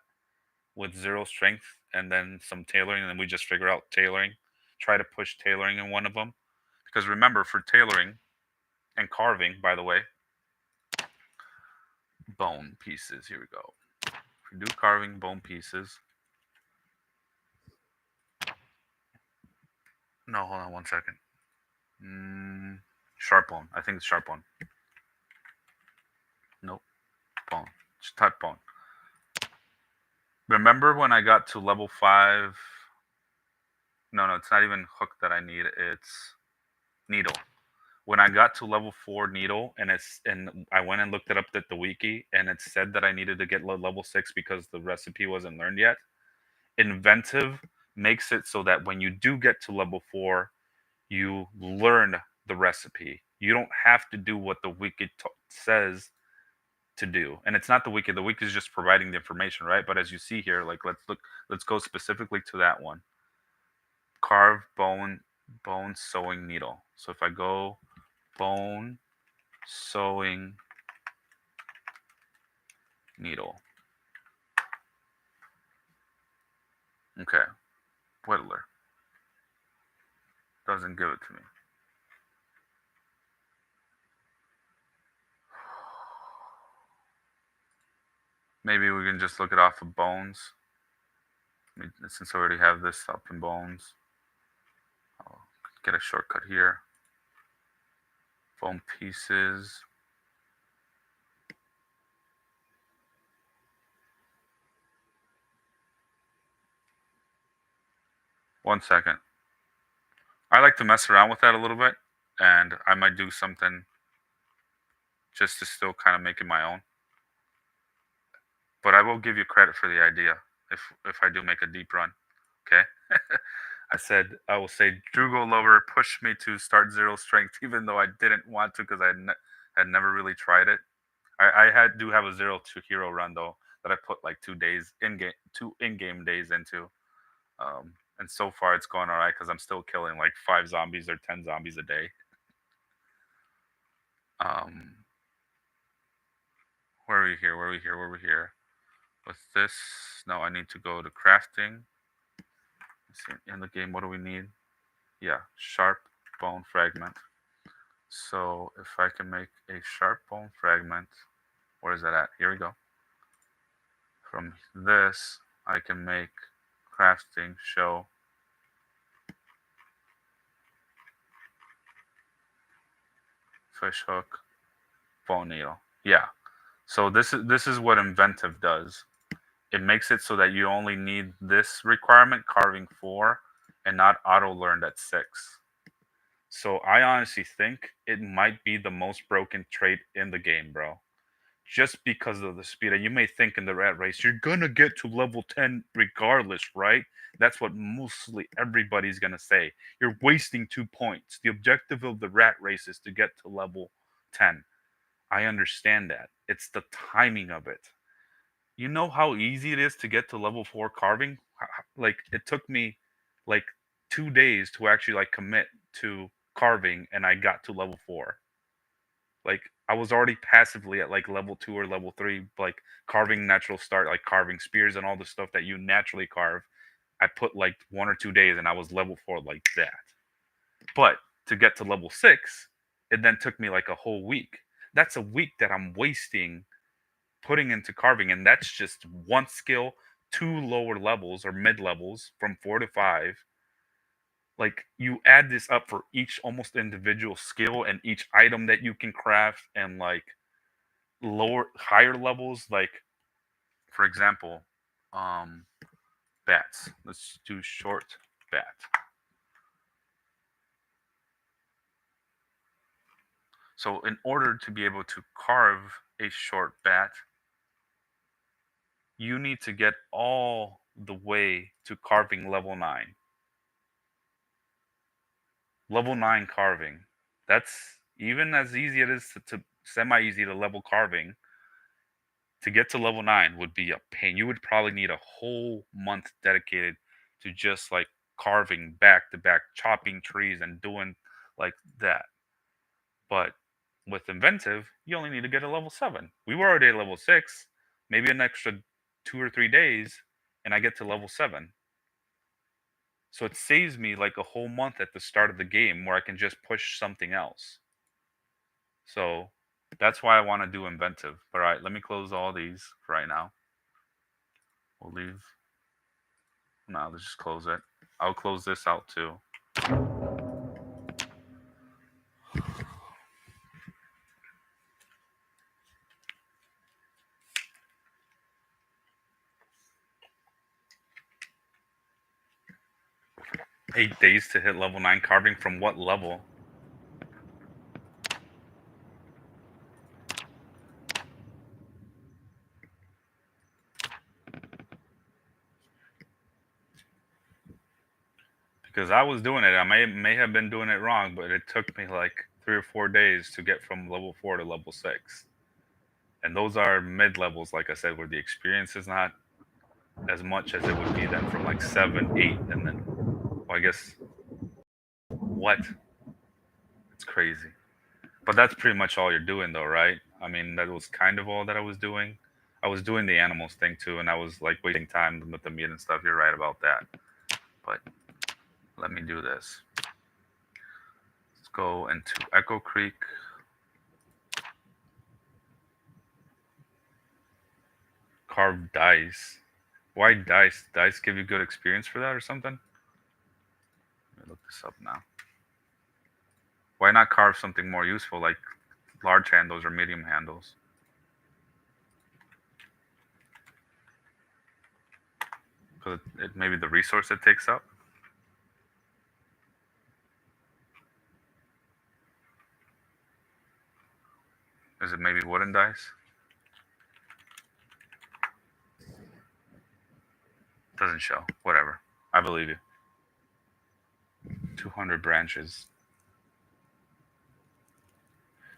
with 0 strength and then some tailoring and then we just figure out tailoring, try to push tailoring in one of them? Because remember for tailoring and carving, by the way, bone pieces. Here we go. If we do carving bone pieces. No, hold on 1 second. Mm, sharp bone. I think it's sharp bone. Nope. Bone. Just type bone. Remember when I got to level 5? No, it's not even hook that I need. It's needle. When I got to level 4 needle and I went and looked it up at the wiki and it said that I needed to get level 6 because the recipe wasn't learned yet. Inventive makes it so that when you do get to level 4, you learn the recipe. You don't have to do what the wiki says to do. And it's not the wiki. The wiki is just providing the information, right? But as you see here, like let's go specifically to that one. Carve bone sewing needle. So if I go bone sewing needle. Okay. Whittler. Doesn't give it to me. Maybe we can just look it off of bones. Since I already have this up in bones, I'll get a shortcut here. Bone pieces. One second. I like to mess around with that a little bit, and I might do something just to still kind of make it my own. But I will give you credit for the idea if I do make a deep run. Okay. I said I will say Drugo Lover pushed me to start 0 strength, even though I didn't want to because had never really tried it. I do have a 0 to hero run though that I put like 2 days in game, 2 in-game days into, and so far it's going all right because I'm still killing like 5 zombies or 10 zombies a day. Um, where are we here? Where are we here? Where are we here? With this, no, I need to go to crafting. Let's see, in the game, what do we need? Yeah, sharp bone fragment. So if I can make a sharp bone fragment, where is that at? Here we go. From this, I can make crafting show fish hook bone needle. Yeah. So this is what inventive does. It makes it so that you only need this requirement, carving 4, and not auto learned at 6. So I honestly think it might be the most broken trait in the game, bro. Just because of the speed. And you may think in the rat race, you're gonna get to level 10 regardless, right? That's what mostly everybody's gonna say. You're wasting 2 points. The objective of the rat race is to get to level 10. I understand that. It's the timing of it. You know how easy it is to get to level 4 carving? Like it took me like 2 days to actually like commit to carving and I got to level 4. Like I was already passively at like level 2 or level 3, like carving natural start, like carving spears and all the stuff that you naturally carve. I put like 1 or 2 days and I was level 4 like that. But to get to level 6, it then took me like a whole week. That's a week that I'm wasting putting into carving, and that's just one skill, two lower levels or mid levels from 4 to 5. Like you add this up for each almost individual skill and each item that you can craft, and like lower higher levels, like for example, um bats. Let's do short bat. So in order to be able to carve a short bat, you need to get all the way to carving level 9. Level 9 carving. That's even as easy it is to semi easy to level carving. To get to level 9 would be a pain. You would probably need a whole month dedicated to just like carving back to back, chopping trees and doing like that. But with inventive, you only need to get a level 7. We were already at level 6, maybe an extra 2 or 3 days, and I get to level 7. So it saves me like a whole month at the start of the game where I can just push something else. So that's why I want to do inventive. All right, let me close all these for right now. We'll leave. No, let's just close it. I'll close this out too. 8 days to hit level 9 carving from what level? Because I was doing it. I may have been doing it wrong, but it took me like 3 or 4 days to get from level 4 to level 6. And those are mid levels, like I said, where the experience is not as much as it would be then from like 7, 8, and then, well, I guess, what? It's crazy. But that's pretty much all you're doing, though, right? I mean, that was kind of all that I was doing. I was doing the animals thing too, and I was like wasting time with the meat and stuff. You're right about that. But let me do this. Let's go into Echo Creek. Carve dice. Why dice? Dice give you good experience for that or something? Let me look this up now. Why not carve something more useful like large handles or medium handles? Because it maybe the resource it takes up. Is it maybe wooden dice? Doesn't show. Whatever. I believe you. 200 branches.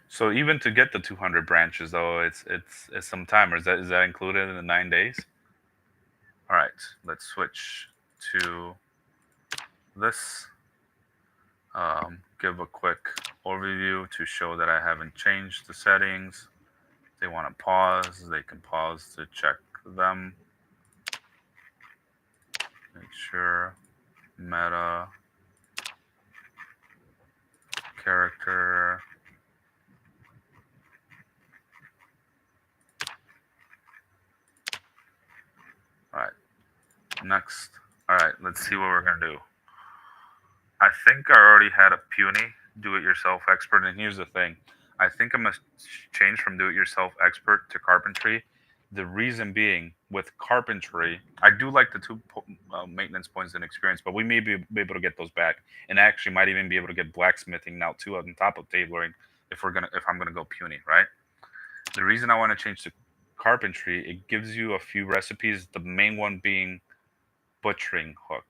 So even to get the 200 branches, though, it's some time. Or is that included in the 9 days? All right, let's switch to this. Give a quick overview to show that I haven't changed the settings. If they want to pause, they can pause to check them. Make sure meta character. All right, next. All right, let's see what we're gonna do. I think I already had a puny do-it-yourself expert, and here's the thing: I think I'm gonna change from do-it-yourself expert to carpentry. The reason being, with carpentry, I do like the maintenance points and experience, but we may be able to get those back, and I actually might even be able to get blacksmithing now too on top of tailoring if I'm gonna go puny, right? The reason I want to change to carpentry, it gives you a few recipes. The main one being butchering hook.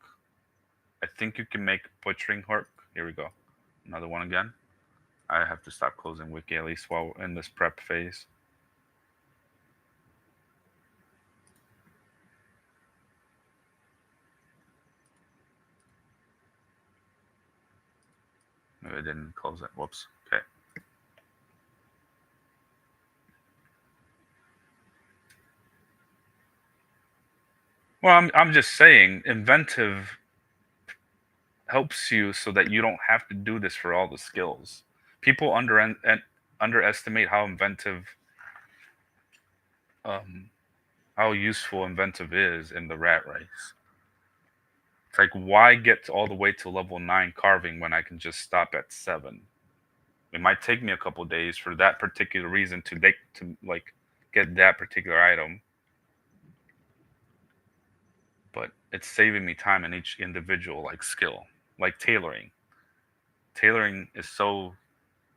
I think you can make butchering hook. Here we go. Another one again. I have to stop closing wiki at least while we're in this prep phase. Maybe I didn't close it. Whoops. Okay. Well, I'm just saying, inventive helps you so that you don't have to do this for all the skills. People underestimate um, how useful inventive is in the rat race. It's like, why get all the way to level 9 carving when I can just stop at 7? It might take me a couple days for that particular reason to like get that particular item, but it's saving me time in each individual like skill, like tailoring. Tailoring is so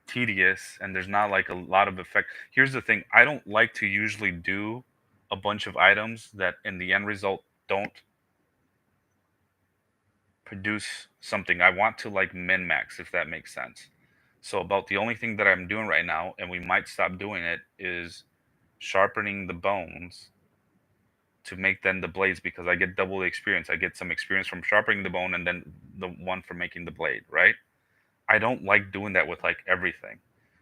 tedious and there's not like a lot of effect. Here's the thing, I don't like to usually do a bunch of items that in the end result don't produce something. I want to like min max, if that makes sense. So about the only thing that I'm doing right now, and we might stop doing it, is sharpening the bones to make then the blades, because I get double the experience. I get some experience from sharpening the bone and then the one for making the blade, right? I don't like doing that with like everything.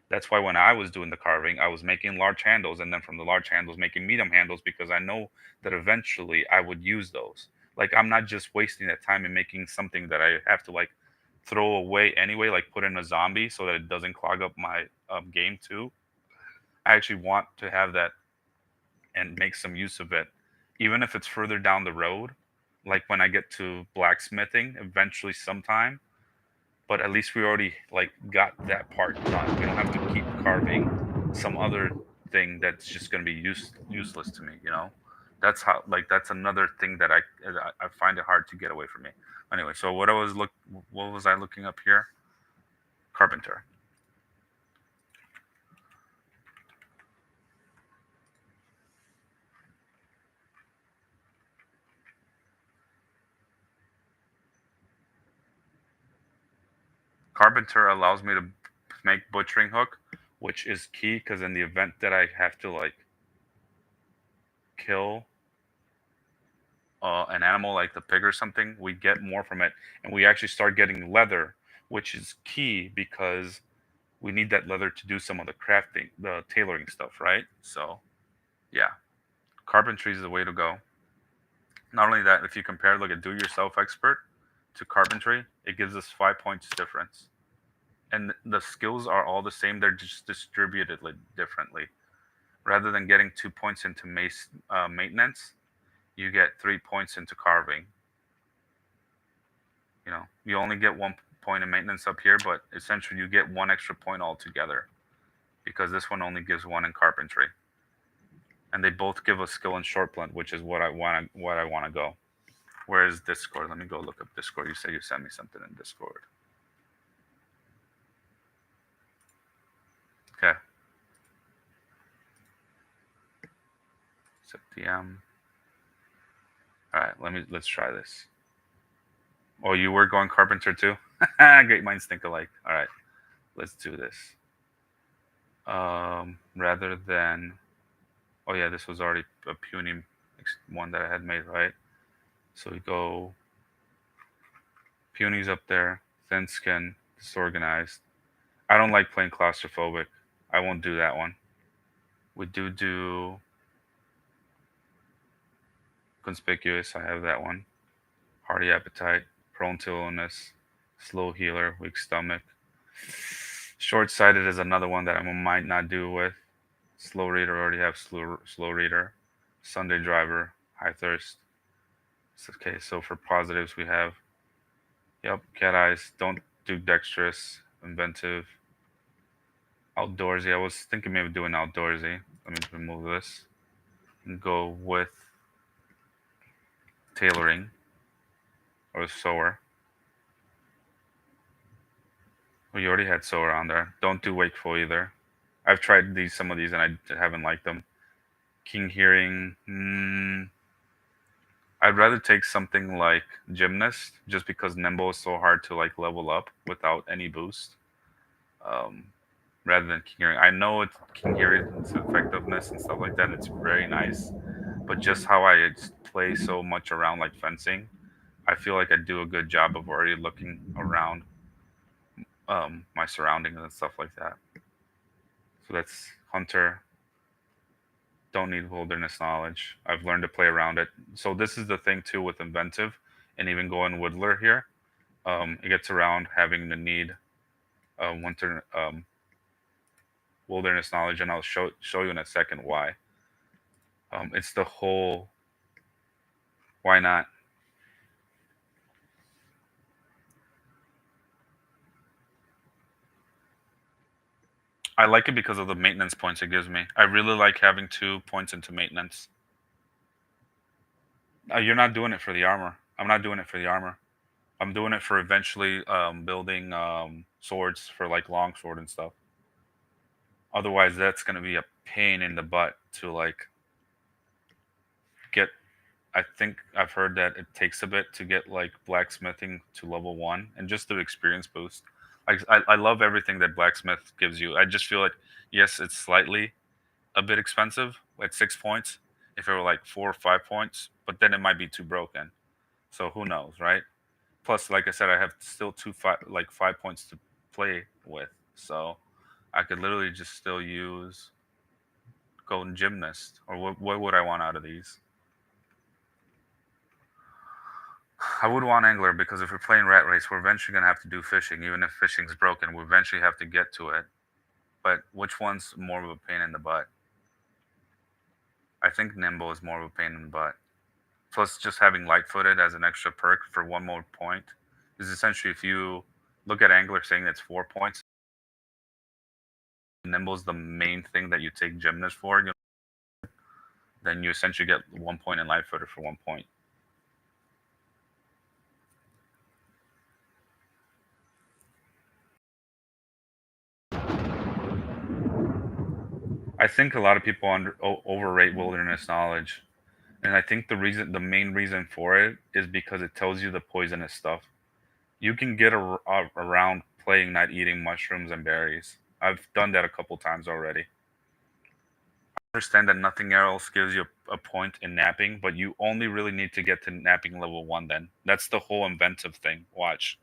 That's why when I was doing the carving, I was making large handles and then from the large handles making medium handles, because I know that eventually I would use those. Like I'm not just wasting that time in making something that I have to like throw away anyway, like put in a zombie so that it doesn't clog up my game too. I actually want to have that and make some use of it, even if it's further down the road, like when I get to blacksmithing eventually sometime. But at least we already like got that part done. We don't have to keep carving some other thing that's just going to be useless to me. That's how, like, that's another thing that I find it hard to get away from me. Anyway, so what was I looking up here? Carpenter. Carpenter allows me to make butchering hook, which is key because in the event that I have to like kill an animal like the pig or something, we get more from it, and we actually start getting leather, which is key because we need that leather to do some of the crafting, the tailoring stuff, right? So yeah, carpentry is the way to go. Not only that, if you compare like a do-yourself expert to carpentry, it gives us 5 points difference, and the skills are all the same. They're just distributed like differently. Rather than getting 2 points into maintenance, you get 3 points into carving. You only get 1 point in maintenance up here, but essentially you get one extra point altogether because this one only gives one in carpentry, and they both give a skill in short blend, which is what I want to go. Where is Discord? Let me go look up Discord. You say you sent me something in Discord. Okay, set DM. All right, let's try this. Oh, you were going carpenter too? Great minds think alike. All right, let's do this. Rather than, oh yeah, this was already a puny one that I had made, right? So we go puny's up there, thin skin, disorganized. I don't like playing claustrophobic. I won't do that one. We do conspicuous. I have that one. Hearty appetite, prone to illness, slow healer, weak stomach. Short sighted is another one that I might not do with. Slow reader, already have slow reader. Sunday driver, high thirst. Okay, so for positives we have, yep, cat eyes. Don't do dexterous, inventive, outdoorsy. I was thinking maybe doing outdoorsy. Let me remove this and go with tailoring or sewer. Well, you already had sewer on there. Don't do wakeful either. I've tried some of these, and I haven't liked them. Keen hearing. I'd rather take something like gymnast, just because nimble is so hard to like level up without any boost. Um, Rather than keen hearing, I know it keen hearing's effectiveness and stuff like that. It's very nice, but just how I play so much around like fencing, I feel like I do a good job of already looking around my surroundings and stuff like that. So that's hunter. Don't need wilderness knowledge. I've learned to play around it. So this is the thing too with inventive, and even going whittler here. It gets around having the need winter wilderness knowledge, and I'll show you in a second why. It's the whole why not. I like it because of the maintenance points it gives me. I really like having 2 points into maintenance. You're not doing it for the armor. I'm not doing it for the armor. I'm doing it for eventually building swords for like longsword and stuff. Otherwise, that's gonna be a pain in the butt to like get. I think I've heard that it takes a bit to get like blacksmithing to level 1 and just the experience boost. I love everything that blacksmith gives you. I just feel like yes, it's slightly a bit expensive at 6 points. If it were like 4 or 5 points, but then it might be too broken. So who knows, right? Plus, like I said, I have still 5 points to play with, so I could literally just still use golden gymnast. Or what would I want out of these? I would want angler because if we're playing rat race, we're eventually gonna have to do fishing. Even if fishing's broken, we eventually have to get to it. But which one's more of a pain in the butt? I think nimble is more of a pain in the butt. Plus, just having light-footed as an extra perk for 1 more point is essentially if you look at angler saying it's 4 points, nimble is the main thing that you take gymnast for. Then you essentially get 1 point in light-footed for 1 point. I think a lot of people overrate wilderness knowledge, and I think the main reason for it is because it tells you the poisonous stuff. You can get around playing not eating mushrooms and berries. I've done that a couple times already. I understand that nothing else gives you a point in napping, but you only really need to get to napping level 1 then. That's the whole inventive thing. Watch.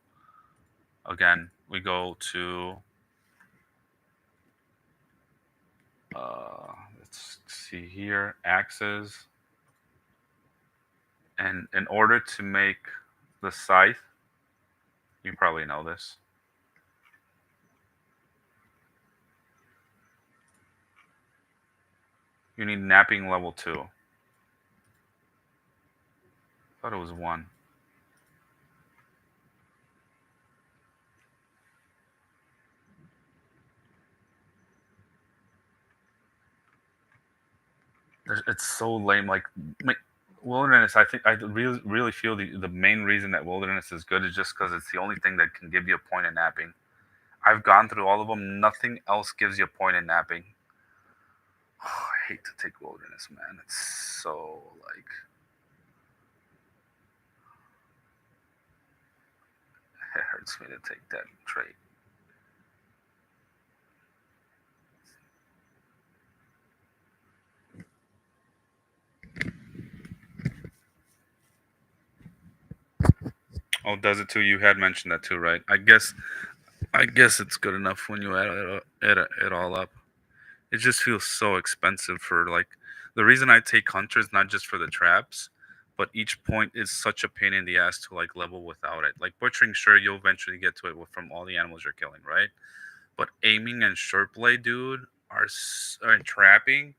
Again, we go to let's see here, axes. And in order to make the scythe, you probably know this. You need napping level 2. Thought it was 1. It's so lame. Like wilderness, I think I really feel the main reason that wilderness is good is just because it's the only thing that can give you a point in napping. I've gone through all of them. Nothing else gives you a point in napping. I hate to take wilderness, man. It's so like it hurts me to take that trait. Oh, does it too? You had mentioned that too, right? I guess it's good enough when you add it all up. It just feels so expensive for like the reason I take hunter is not just for the traps, but each point is such a pain in the ass to like level without it. Like butchering, sure you'll eventually get to it from all the animals you're killing, right? But aiming and short play, dude, are trapping.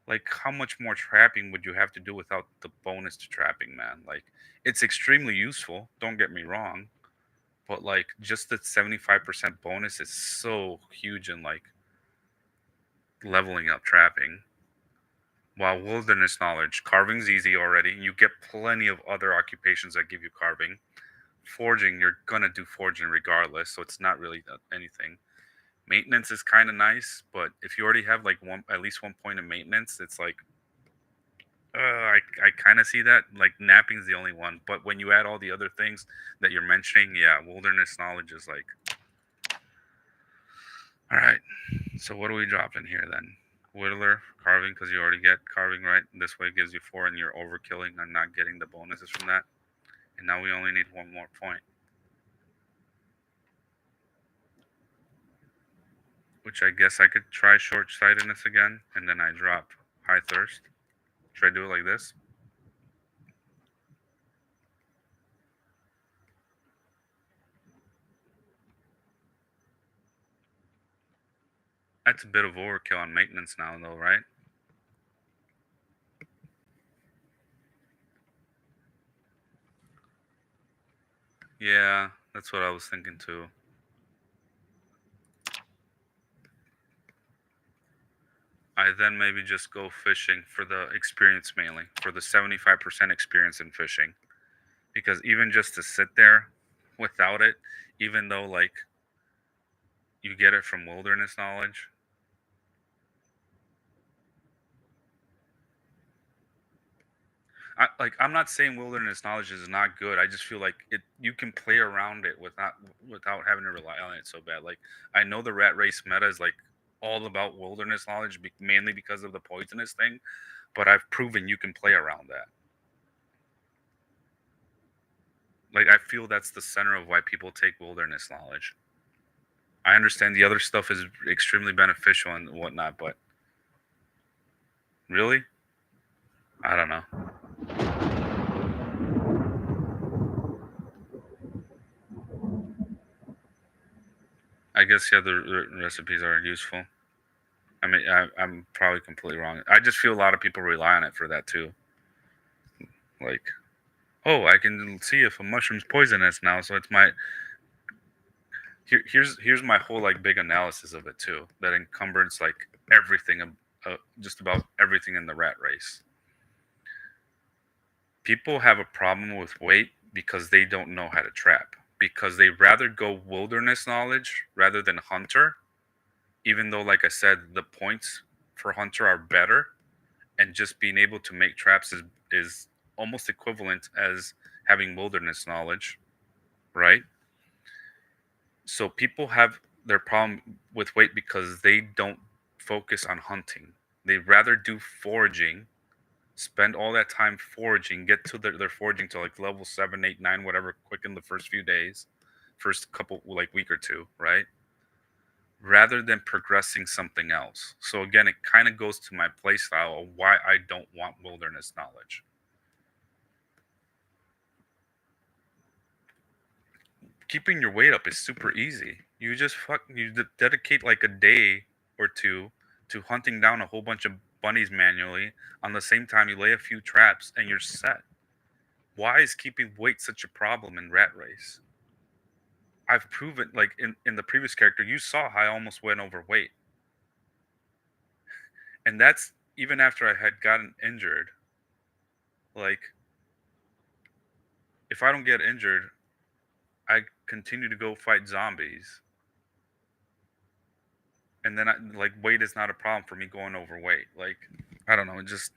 Like how much more trapping would you have to do without the bonus to trapping, man? Like it's extremely useful. Don't get me wrong, but like just the 75% bonus is so huge in like leveling up trapping. While wilderness knowledge, carving's easy already. You get plenty of other occupations that give you carving. Forging, you're gonna do forging regardless, so it's not really anything. Maintenance is kind of nice, but if you already have like at least 1 point of maintenance, it's like, I kind of see that. Like napping's the only one, but when you add all the other things that you're mentioning, yeah, wilderness knowledge is like, all right. So what do we drop in here then? Whittler, carving, because you already get carving, right? This way it gives you 4 and you're overkilling and not getting the bonuses from that. And now we only need 1 more point. Which I guess I could try short sightedness again, and then I drop High thirst. Should I do it like this? That's a bit of overkill on maintenance now, though, right? Yeah, that's what I was thinking too. I then maybe just go fishing for the experience mainly, for the 75% experience in fishing. Because even just to sit there without it, even though like you get it from wilderness knowledge, I'm not saying wilderness knowledge is not good. I just feel like it you can play around it without having to rely on it so bad. Like I know the rat race meta is like all about wilderness knowledge mainly because of the poisonous thing, but I've proven you can play around that. Like I feel that's the center of why people take wilderness knowledge. I understand the other stuff is extremely beneficial and whatnot, but really, I don't know. I guess yeah, the recipes are useful. I mean, I'm probably completely wrong. I just feel a lot of people rely on it for that too. Like, oh, I can see if a mushroom's poisonous now, so it's my here's my whole like big analysis of it too. That encumbers like everything, just about everything in the rat race. People have a problem with weight because they don't know how to trap. Because they rather go wilderness knowledge rather than hunter, even though, like I said, the points for hunter are better, and just being able to make traps is almost equivalent as having wilderness knowledge, right? So people have their problem with weight because they don't focus on hunting. They rather do foraging, spend all that time foraging, get to their foraging to like level 7, 8, 9, whatever, quick in the first few days, first couple like week or two, right? Rather than progressing something else. So again, it kind of goes to my play style of why I don't want wilderness knowledge. Keeping your weight up is super easy. You just dedicate like a day or two to hunting down a whole bunch of bunnies manually. On the same time, you lay a few traps and you're set. Why is keeping weight such a problem in Rat Race? I've proven, like in the previous character, you saw how I almost went overweight, and that's even after I had gotten injured. Like, if I don't get injured, I continue to go fight zombies, and then like weight is not a problem for me going overweight. Like, I don't know, it just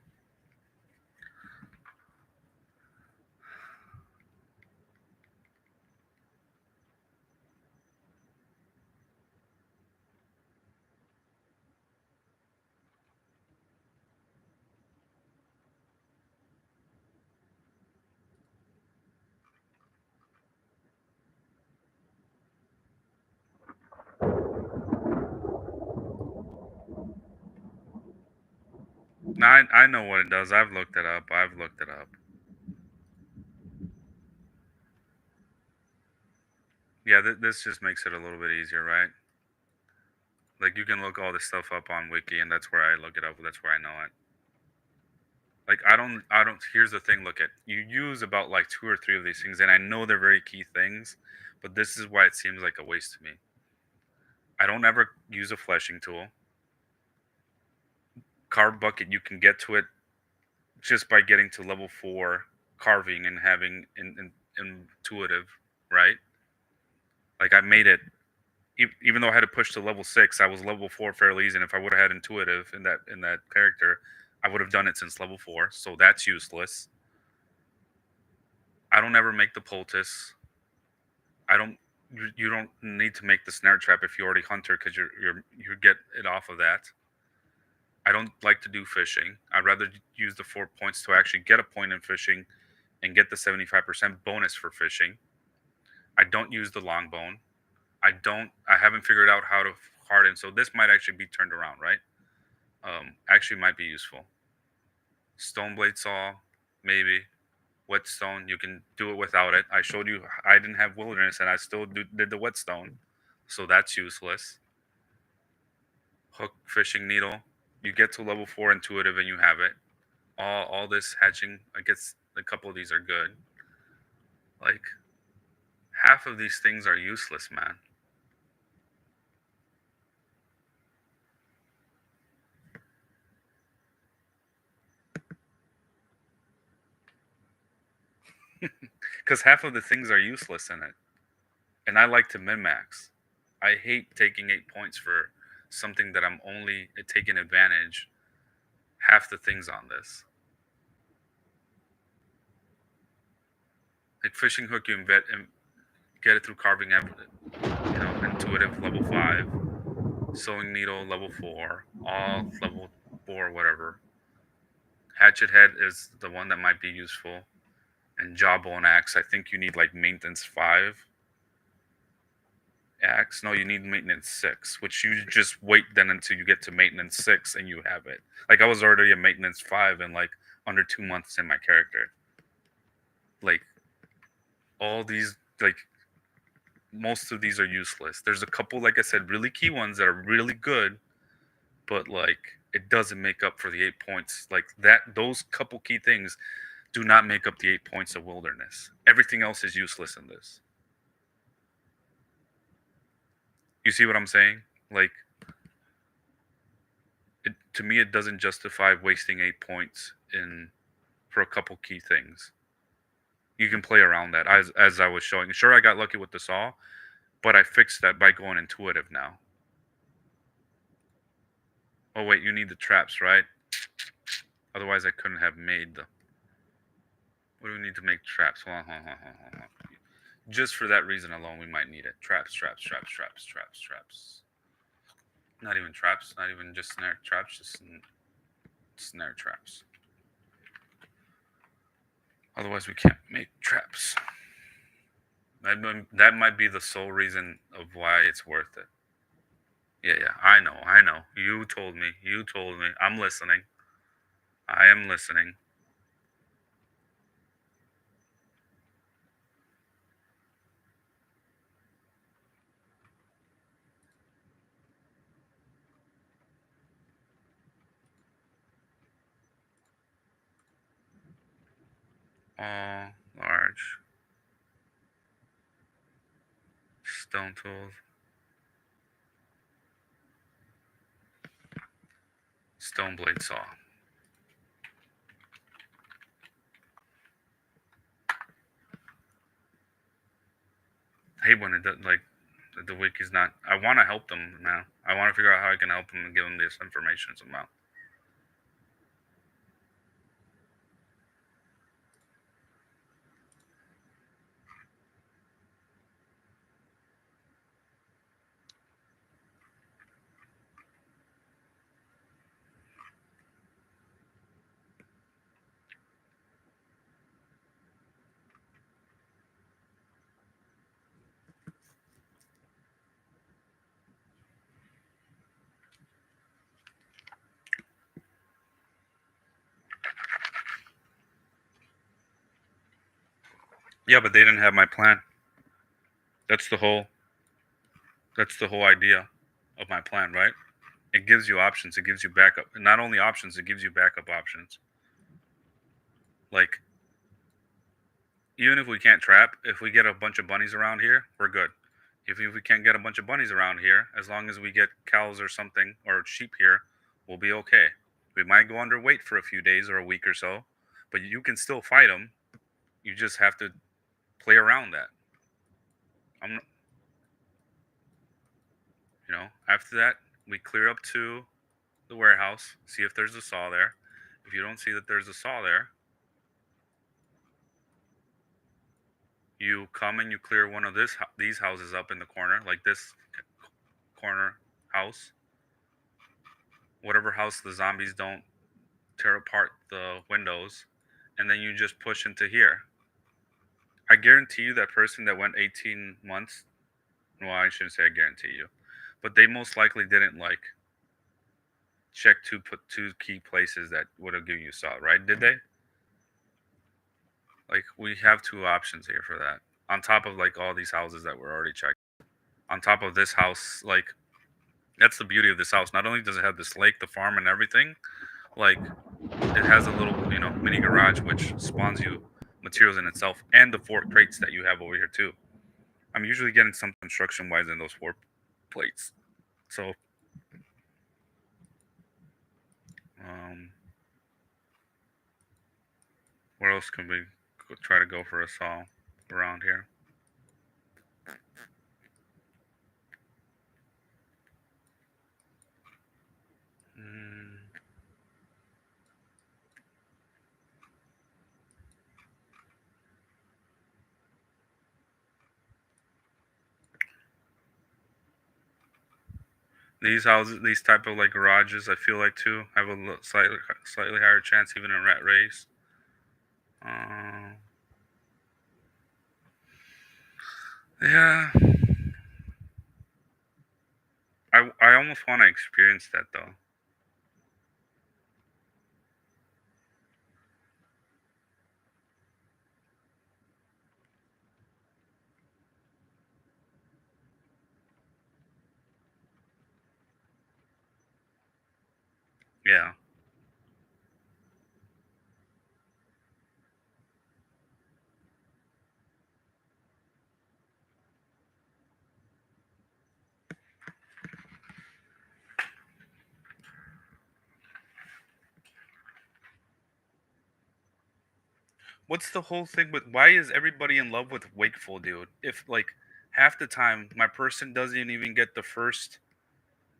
I know what it does. I've looked it up. I've looked it up. Yeah, this just makes it a little bit easier, right? Like you can look all this stuff up on Wiki, and that's where I look it up. That's where I know it. Like I don't. Here's the thing. Look at you use about like two or three of these things, and I know they're very key things, but this is why it seems like a waste to me. I don't ever use a fleshing tool. Carve bucket, you can get to it just by getting to level 4 carving and having intuitive, right? Like I made it even though I had to push to level 6, I was level 4 fairly easy. And if I would have had intuitive in that character, I would have done it since level 4. So that's useless. I don't ever make the poultice. I don't. You don't need to make the snare trap if you already hunter because you get it off of that. I don't like to do fishing. I'd rather use the 4 points to actually get a point in fishing and get the 75% bonus for fishing. I don't use the long bone. I haven't figured out how to harden. So this might actually be turned around, right? Actually might be useful. Stone blade saw, maybe. Whetstone, you can do it without it. I showed you I didn't have wilderness and I still did the whetstone, so that's useless. Hook, fishing needle. You get to level 4 intuitive and you have it. All this hatching, I guess a couple of these are good. Like half of these things are useless, man. Because half of the things are useless in it. And I like to min max. I hate taking 8 points for something that I'm only taking advantage half the things on this. Like fishing hook, you and get it through carving, intuitive level 5, sewing needle level 4, all level 4, whatever. Hatchet head is the one that might be useful, and jawbone axe. I think you need like maintenance 5 axe. No, you need maintenance 6, which you just wait then until you get to maintenance 6 and you have it. Like I was already at maintenance 5 in like under 2 months in my character. Like all these, like most of these are useless. There's a couple, like I said, really key ones that are really good, but like it doesn't make up for the 8 points. Like that, those couple key things do not make up the 8 points of wilderness. Everything else is useless in this. You see what I'm saying? Like, to me, it doesn't justify wasting 8 points in for a couple key things. You can play around that, as I was showing. Sure, I got lucky with the saw, but I fixed that by going intuitive now. Oh wait, you need the traps, right? Otherwise, I couldn't have made the. What do we need to make traps? Hold on. Just for that reason alone, we might need it. Traps. Not even traps. Not even just snare traps. Just snare traps. Otherwise, we can't make traps. That might be the sole reason of why it's worth it. Yeah. I know. You told me. I'm listening. I am listening. All large stone tools. Stone blade saw. I hate when it does, like the wiki's not. I want to help them now. I want to figure out how I can help them and give them this information somehow. Yeah, but they didn't have my plan. That's the whole. That's the whole idea of my plan, right? It gives you options. It gives you backup. And not only options, it gives you backup options. Like even if we can't trap, if we get a bunch of bunnies around here, we're good. If we can't get a bunch of bunnies around here, as long as we get cows or something or sheep here, we'll be okay. We might go underweight for a few days or a week or so, but you can still fight them. You just have to play around that. I'm, after that, we clear up to the warehouse, see if there's a saw there. If you don't see that there's a saw there, you come and you clear one of these houses up in the corner, like this corner house. Whatever house the zombies don't tear apart the windows, and then you just push into here. I guarantee you that person that went 18 months, well, I shouldn't say I guarantee you, but they most likely didn't like check put two key places that would have given you solid, right? Did they? Like we have two options here for that. On top of like all these houses that were already checked. On top of this house, like that's the beauty of this house. Not only does it have this lake, the farm, and everything, like it has a little, mini garage which spawns you materials in itself, and the four crates that you have over here too. I'm usually getting some construction wise in those four plates. So, um, where else can we try to go for a saw around here? Mm, these houses, these type of like garages, I feel like too have a slightly higher chance even in rat race. Uh, yeah, I almost want to experience that though. Yeah. What's the whole thing with why is everybody in love with Wakeful, dude? If like half the time my person doesn't even get the first,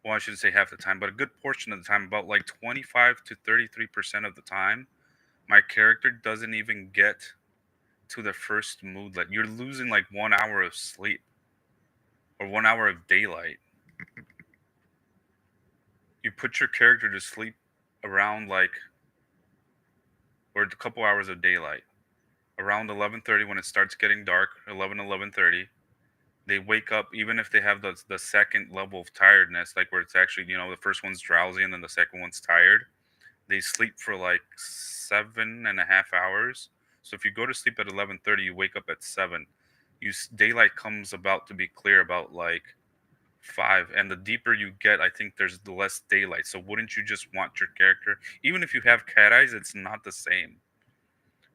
well, I shouldn't say half the time, but a good portion of the time, about like 25 to 33% of the time, my character doesn't even get to the first moodlet. You're losing like 1 hour of sleep or 1 hour of daylight. You put your character to sleep around like, or a couple hours of daylight around 11:30 when it starts getting dark, 11:30. They wake up even if they have the second level of tiredness, like where it's actually, the first one's drowsy and then the second one's tired. They sleep for like 7.5 hours. So if you go to sleep at 11:30, you wake up at 7. Daylight comes about to be clear about like 5, and the deeper you get, I think there's the less daylight. So wouldn't you just want your character, even if you have cat eyes, it's not the same.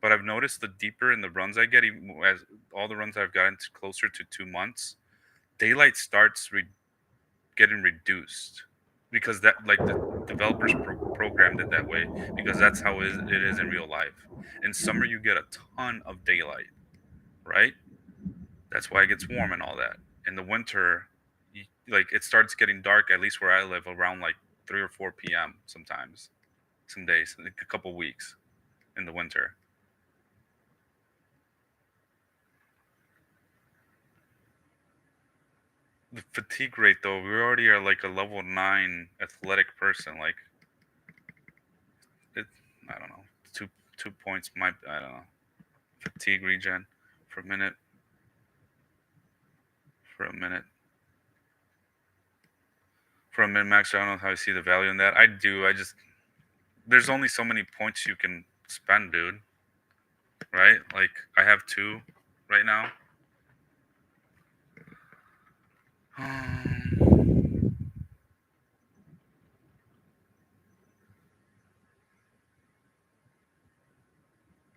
But I've noticed the deeper in the runs I get, even as all the runs I've gotten to closer to 2 months, daylight starts getting reduced because that like the developers programmed it that way because that's how it is in real life. In summer you get a ton of daylight, right? That's why it gets warm and all that. In the winter, like it starts getting dark, at least where I live, around like 3 or 4 p.m. sometimes, some days, like a couple weeks in the winter. The fatigue rate though, we already are like a level 9 athletic person. Like it, I don't know, 2 points might, I don't know, fatigue regen for a minute, for a minute, for a min max. I don't know how you see the value in that. I do. I just, there's only so many points you can spend, dude. Right? Like I have two right now.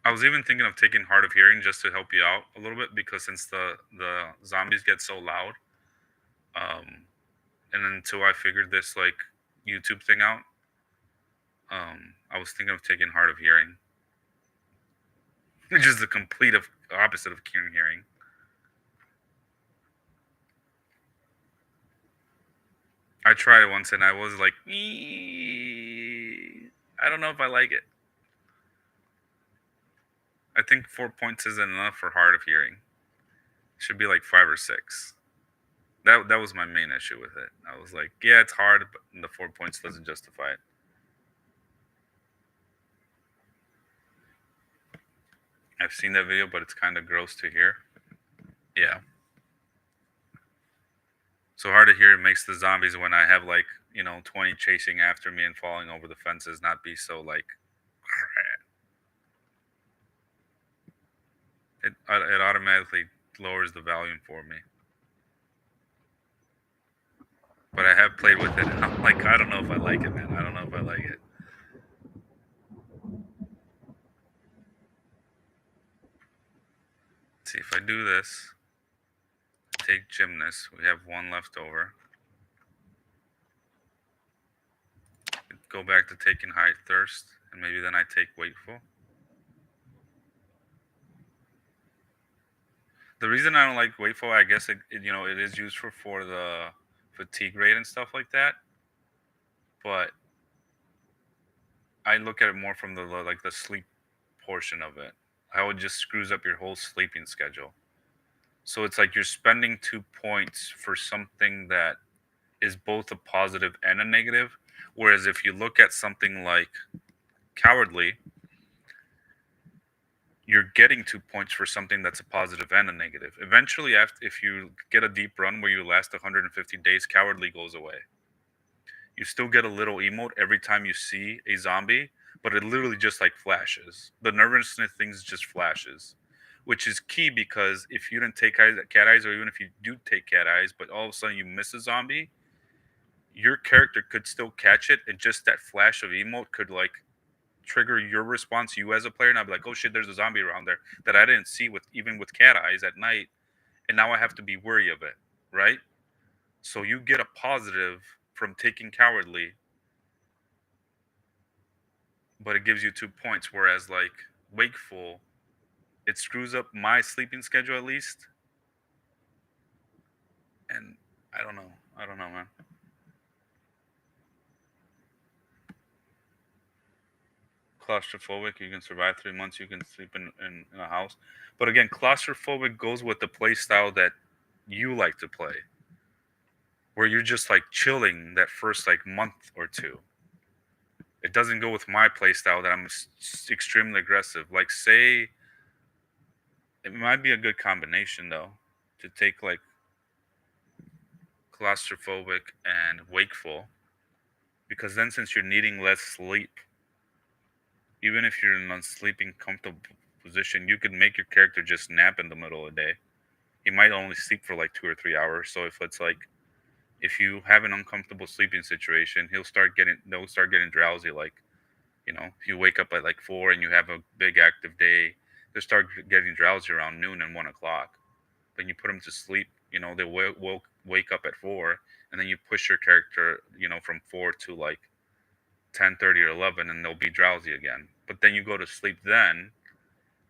I was even thinking of taking Hard of Hearing just to help you out a little bit because since the zombies get so loud, um, and until I figured this like YouTube thing out, I was thinking of taking Hard of Hearing, which is the complete of opposite of Keen Hearing. I tried it once and I was like, I don't know if I like it. I think 4 points isn't enough for Hard of Hearing. It should be like 5 or 6. That was my main issue with it. I was like, yeah, it's hard, but the 4 points doesn't justify it. I've seen that video, but it's kind of gross to hear. Yeah. So hard to hear makes the zombies when I have like 20 chasing after me and falling over the fences not be so like it automatically lowers the volume for me. But I have played with it. I'm like, I don't know if I like it, man. I don't know if I like it. Let's see if I do this. Take gymnast. We have one left over. Go back to taking height thirst, and maybe then I take wakeful. The reason I don't like wakeful, I guess it is used for the fatigue rate and stuff like that. But I look at it more from the like the sleep portion of it. How it just screws up your whole sleeping schedule. So it's like you're spending 2 points for something that is both a positive and a negative. Whereas if you look at something like cowardly, you're getting 2 points for something that's a positive and a negative. Eventually, if you get a deep run where you last 150 days, cowardly goes away. You still get a little emote every time you see a zombie, but it literally just like flashes. The nervousness things just flashes, which is key because if you didn't take cat eyes, or even if you do take cat eyes, but all of a sudden you miss a zombie, your character could still catch it, and just that flash of emote could like trigger your response, you as a player, and I'd be like, oh shit, there's a zombie around there that I didn't see with even with cat eyes at night, and now I have to be wary of it, right? So you get a positive from taking cowardly, but it gives you 2 points. Whereas like wakeful, it screws up my sleeping schedule at least, and I don't know. I don't know, man. Claustrophobic, you can survive 3 months. You can sleep in a house, but again, claustrophobic goes with the play style that you like to play, where you're just like chilling that first like month or two. It doesn't go with my play style that I'm extremely aggressive. Like, say, it might be a good combination though to take like claustrophobic and wakeful, because then since you're needing less sleep, even if you're in a sleeping comfortable position, you can make your character just nap in the middle of the day. He might only sleep for like 2 or 3 hours. So if it's like if you have an uncomfortable sleeping situation, they'll start getting drowsy. Like, if you wake up at like 4 and you have a big active day, they'll start getting drowsy around noon and 1 o'clock. When you put them to sleep, they wake up at 4, and then you push your character, from 4 to like 10:30 or 11, and they'll be drowsy again. But then you go to sleep then,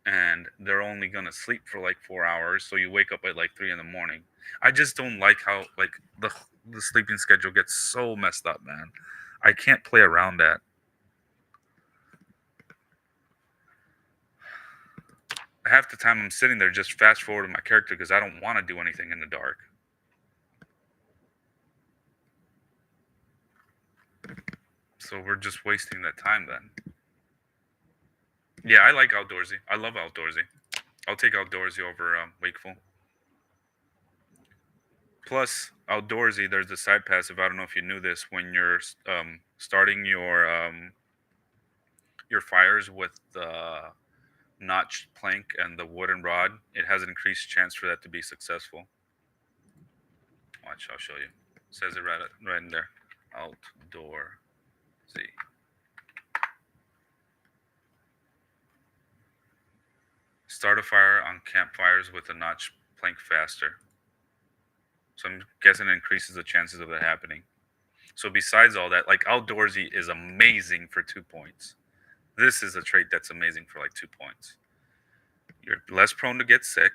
and they're only gonna sleep for like 4 hours, so you wake up at like 3 in the morning. I just don't like how like the sleeping schedule gets so messed up, man. I can't play around that. Half the time I'm sitting there just fast forwarding my character because I don't want to do anything in the dark. So we're just wasting that time then. Yeah, I like outdoorsy. I love outdoorsy. I'll take outdoorsy over wakeful. Plus, outdoorsy, there's a side passive. I don't know if you knew this. When you're starting your fires with the notched plank and the wooden rod, it has an increased chance for that to be successful. Watch, I'll show you. It says it right in there. Outdoor Z. Start a fire on campfires with a notched plank faster. So I'm guessing it increases the chances of that happening. So besides all that, like outdoorsy is amazing for 2 points. This is a trait that's amazing for like 2 points. You're less prone to get sick.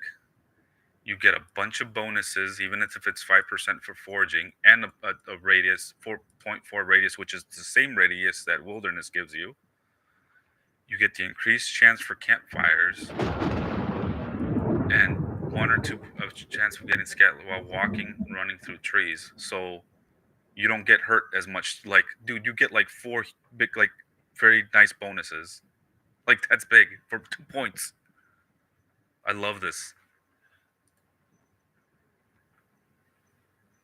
You get a bunch of bonuses, even if it's 5% for foraging, and a radius, 4.4 radius, which is the same radius that wilderness gives you. You get the increased chance for campfires, and 1 or 2 of chance of getting scattered while walking, running through trees. So you don't get hurt as much. Like, dude, you get like 4 big, like, very nice bonuses. Like, that's big for 2 points. I love this.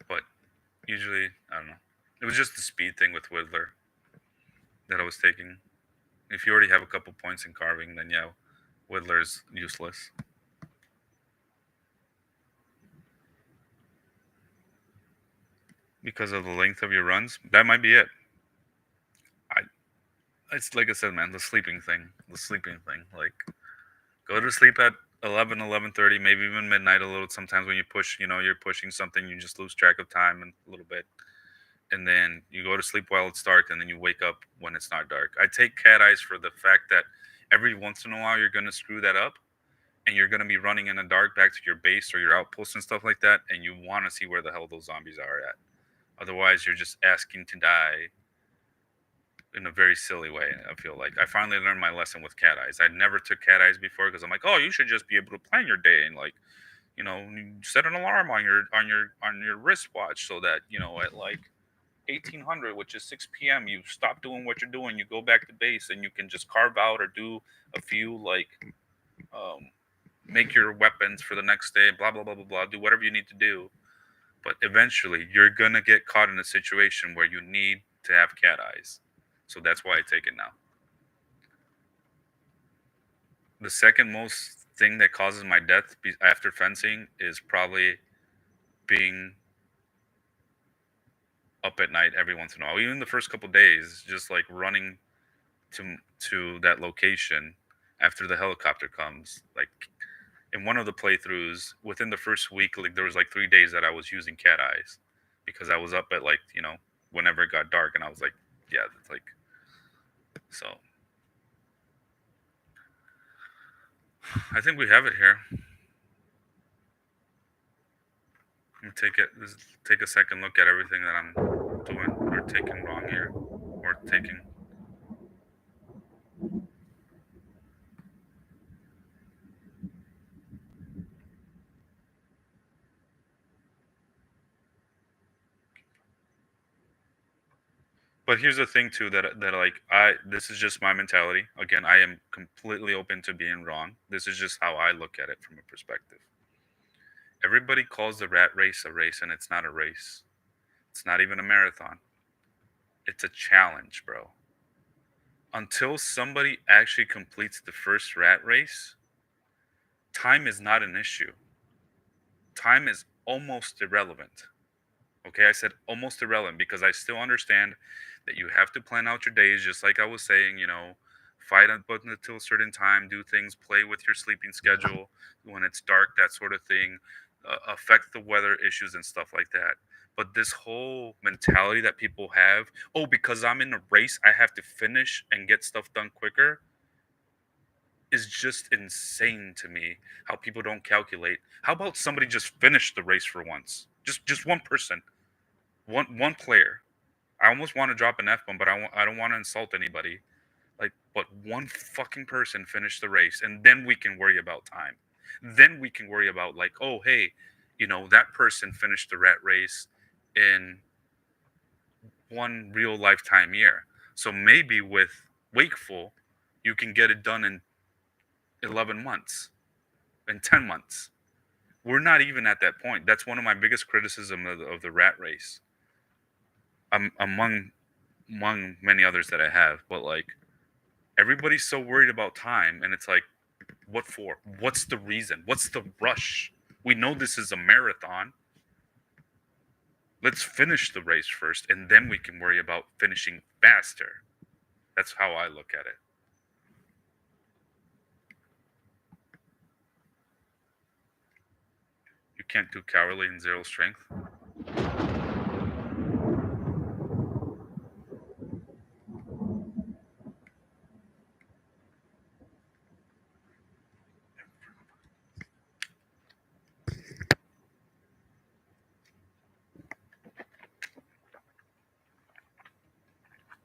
But Usually, I don't know. It was just the speed thing with Whittler that I was taking. If you already have a couple points in carving, then yeah, Whittler's useless because of the length of your runs. That might be it. I it's like I said, man, the sleeping thing. Like go to sleep at 11, 11:30, maybe even midnight a little. Sometimes when you push, you're pushing something, you just lose track of time and a little bit. And then you go to sleep while it's dark, and then you wake up when it's not dark. I take cat eyes for the fact that every once in a while you're gonna screw that up, and you're gonna be running in the dark back to your base or your outpost and stuff like that, and you want to see where the hell those zombies are at. Otherwise, you're just asking to die in a very silly way. I feel like I finally learned my lesson with cat eyes. I never took cat eyes before because I'm like, oh, you should just be able to plan your day and like, you set an alarm on your wristwatch so that at like 1800, which is 6 p.m., you stop doing what you're doing, you go back to base, and you can just carve out or do a few like um, make your weapons for the next day, blah blah blah blah blah, do whatever you need to do. But eventually you're gonna get caught in a situation where you need to have cat eyes. So that's why I take it now. The second most thing that causes my death after fencing is probably being up at night every once in a while. Even the first couple days, just like running to that location after the helicopter comes. Like in one of the playthroughs, within the first week, like there was like 3 days that I was using cat eyes because I was up at like whenever it got dark, and I was like, yeah, it's like so. I think we have it here. Let me take a second look at everything that I'm doing or taking wrong here, or taking. But here's the thing too that like I this is just my mentality. Again, I am completely open to being wrong. This is just how I look at it from a perspective. Everybody calls the rat race a race, and it's not a race. It's not even a marathon. It's a challenge, bro. Until somebody actually completes the first rat race, time is not an issue. Time is almost irrelevant. Okay, I said almost irrelevant because I still understand that you have to plan out your days, just like I was saying, fight up until a certain time, do things, play with your sleeping schedule when it's dark, that sort of thing, affect the weather issues and stuff like that. But this whole mentality that people have, oh, because I'm in a race, I have to finish and get stuff done quicker, is just insane to me. How people don't calculate. How about somebody just finish the race for once? Just one person, one player. I almost want to drop an F bomb, but I don't want to insult anybody. Like, but one fucking person finish the race, and then we can worry about time. Then we can worry about like, oh hey, that person finished the rat race in one real lifetime year. So maybe with Wakeful, you can get it done in 11 months, in 10 months. We're not even at that point. That's one of my biggest criticism of the rat race. Among many others that I have, but like everybody's so worried about time, and it's like, what for? What's the reason? What's the rush? We know this is a marathon. Let's finish the race first, and then we can worry about finishing faster. That's how I look at it. You can't do cowardly and zero strength.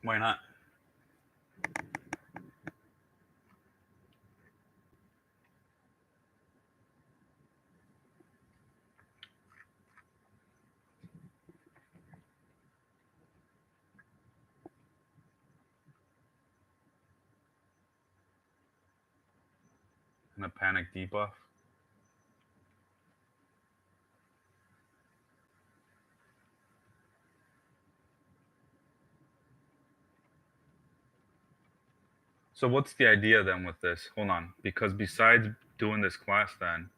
Why not? And a panic debuff. So what's the idea then with this? Hold on, because besides doing this class, then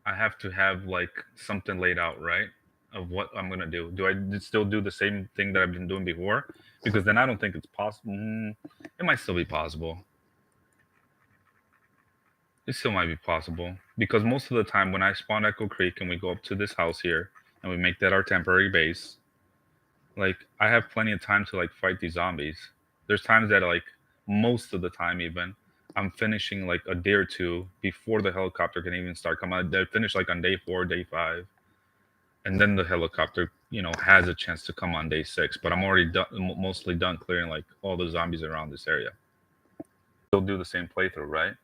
I have to have like something laid out, right? Of what I'm gonna do. Do I still do the same thing that I've been doing before? Because then I don't think it's possible. It might still be possible. It still might be possible because most of the time when I spawn Echo Creek and we go up to this house here and we make that our temporary base, like I have plenty of time to like fight these zombies. There's times that like most of the time even I'm finishing like a day or two before the helicopter can even start coming. I finish like on day 4, day 5, and then the helicopter has a chance to come on day 6. But I'm already done, mostly done clearing like all the zombies around this area. Still do the same playthrough, right?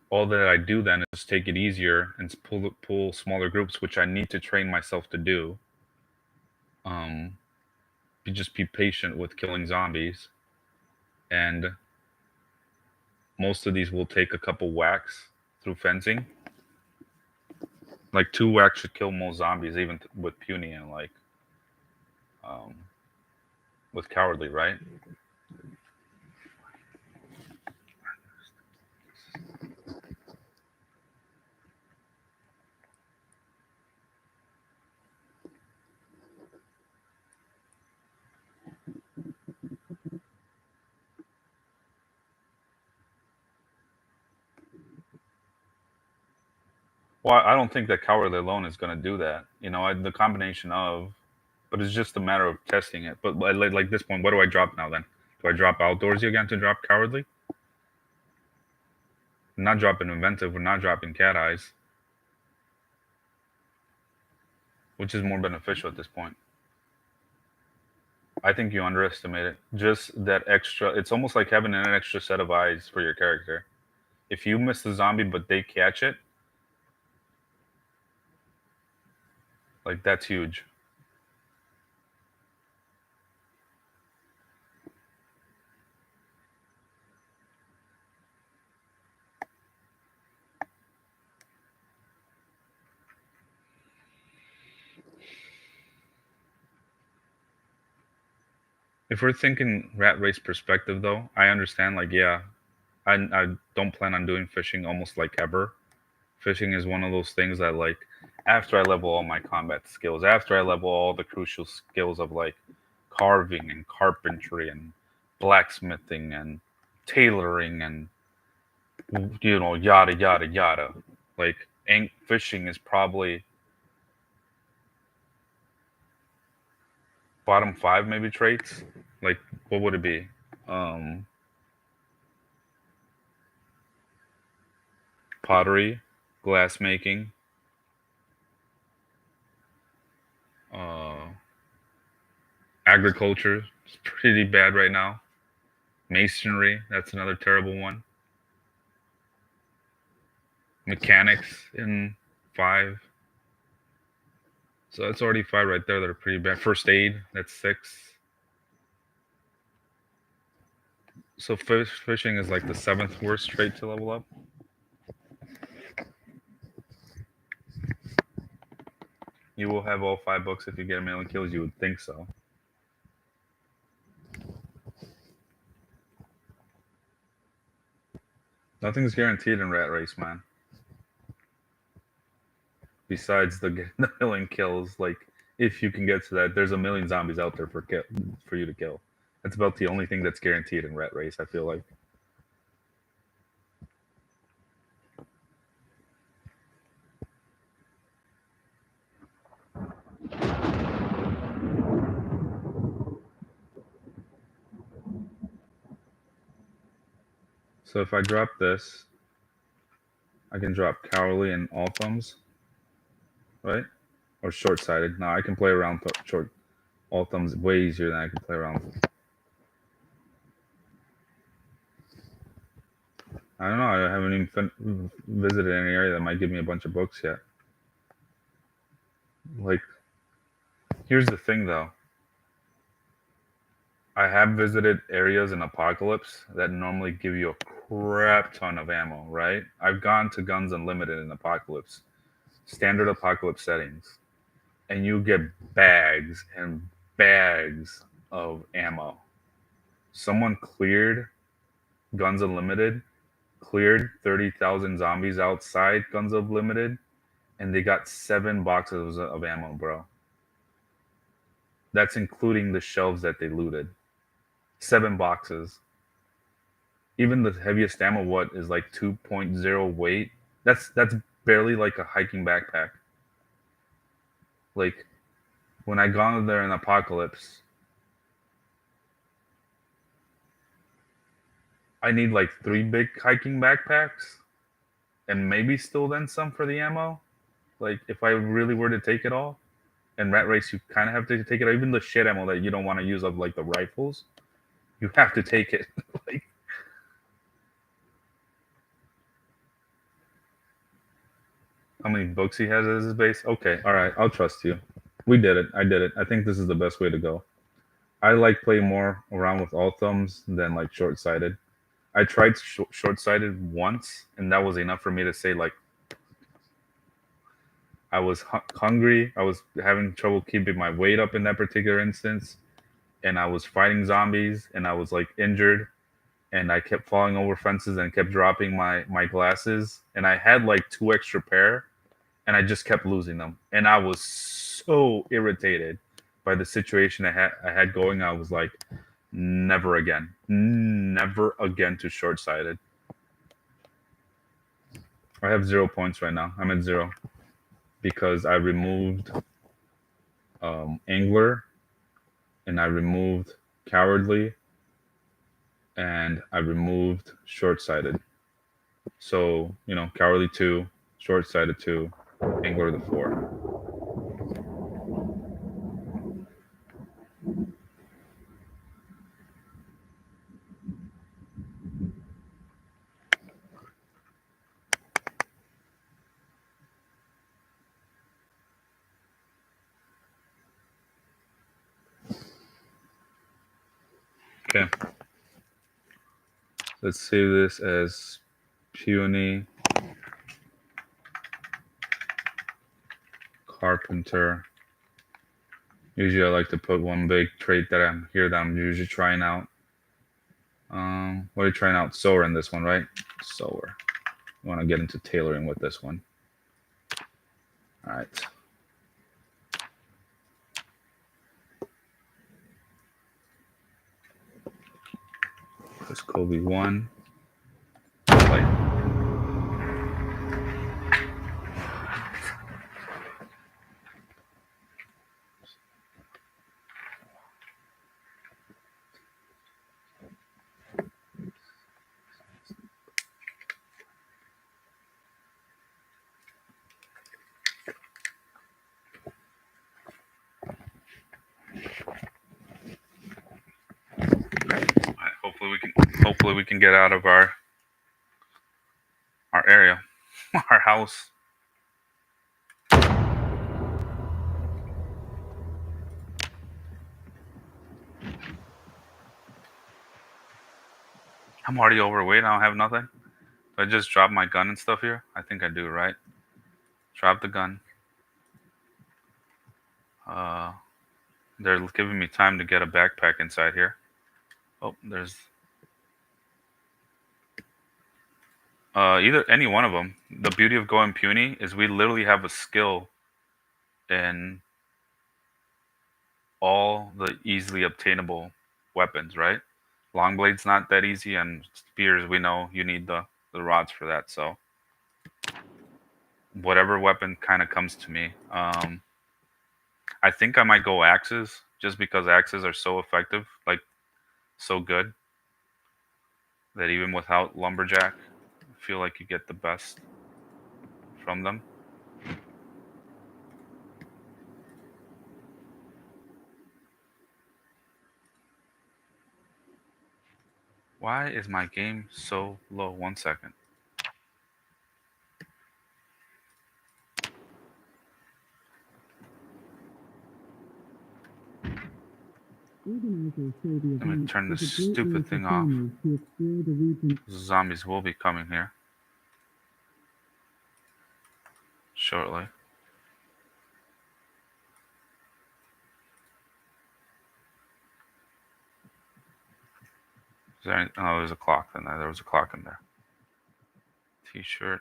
All that I do then is take it easier and pull smaller groups, which I need to train myself to do. Just be patient with killing zombies, and most of these will take a couple whacks through fencing. Like 2 whacks should kill most zombies, even with puny and like um, with cowardly, right? Well, I don't think that cowardly alone is going to do that. The combination of, but it's just a matter of testing it. But like this point, what do I drop now then? Do I drop outdoorsy again to drop cowardly? I'm not dropping inventive. We're not dropping cat eyes. Which is more beneficial at this point? I think you underestimate it. Just that extra, it's almost like having an extra set of eyes for your character. If you miss the zombie but they catch it, like that's huge. If we're thinking rat race perspective, though, I understand. Like, yeah, I don't plan on doing fishing almost like ever. Fishing is one of those things that like after I level all my combat skills, after I level all the crucial skills of like carving and carpentry and blacksmithing and tailoring and yada yada yada. Like ink fishing is probably bottom 5 maybe traits. Like what would it be? Um Pottery, glass making, uh agriculture is pretty bad right now. Masonry, that's another terrible one. Mechanics in 5. So that's already 5 right there that are pretty bad. First aid, that's 6. So fishing is like the 7th worst trait to level up. You will have all 5 books if you get a million kills. You would think so. Nothing's guaranteed in Rat Race, man. Besides the million kills, like if you can get to that, there's a million zombies out there for you to kill. That's about the only thing that's guaranteed in Rat Race. I feel like. So if I drop this, I can drop Cowardly and All Thumbs, right? Or Short Sighted. Now I can play around short All Thumbs way easier than I can play around. I don't know. I haven't even visited any area that might give me a bunch of books yet. Like, here's the thing though. I have visited areas in Apocalypse that normally give you a crap ton of ammo, right? I've gone to Guns Unlimited in Apocalypse, standard Apocalypse settings, and you get bags and bags of ammo. Someone cleared Guns Unlimited, cleared 30,000 zombies outside Guns Unlimited, and they got 7 boxes of ammo, bro. That's including the shelves that they looted. 7 boxes. Even the heaviest ammo, what is like 2.0 weight? That's barely like a hiking backpack. Like when I gone there in Apocalypse, I need like 3 big hiking backpacks, and maybe still then some for the ammo. Like if I really were to take it all, in Rat Race you kind of have to take it. Even the shit ammo that you don't want to use of like the rifles, you have to take it. Like how many books he has as his base? Okay, all right, I'll trust you. We did it. I did it. I think this is the best way to go. I like playing more around with all thumbs than like short sighted. I tried short sighted once, and that was enough for me to say like I was hungry. I was having trouble keeping my weight up in that particular instance, and I was fighting zombies, and I was like injured, and I kept falling over fences and kept dropping my glasses, and I had like 2 extra pair, and I just kept losing them, and I was so irritated by the situation I had going. I was like, never again to short sighted. I have 0 points right now. I'm at 0 because I removed Angler, and I removed Cowardly, and I removed Short Sighted. So, Cowardly 2, Short Sighted 2, Angler the 4. Okay. Let's save this as Puny, Carpenter. Usually I like to put one big trait that I'm usually trying out. What are you trying out? Sower in this one, right? Sower. You want to get into tailoring with this one. All right. This Kobe 1. Like, hopefully we can get out of our area, our house. I'm already overweight. I don't have nothing. Do I just drop my gun and stuff here? I think I do, right? Drop the gun. Uh, they're giving me time to get a backpack inside here. Oh, there's either any one of them. The beauty of going puny is we literally have a skill in all the easily obtainable weapons, right? Long blade's not that easy, and spears we know you need the rods for that. So whatever weapon kind of comes to me. I think I might go axes just because axes are so effective, like so good that even without lumberjack, I feel like you get the best from them. Why is my game so low? 1 second. Let me turn this stupid thing off. Zombies will be coming here shortly. Oh, there's a clock in there. There was a clock in there. T-shirt.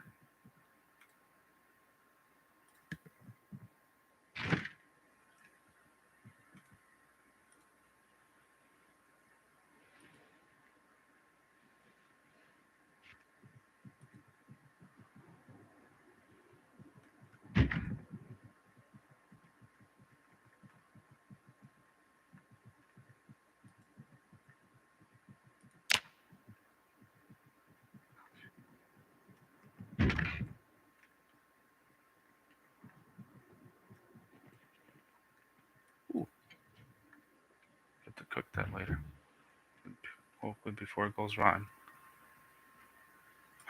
Ooh. Get to cook that later. Hopefully before it goes rotten.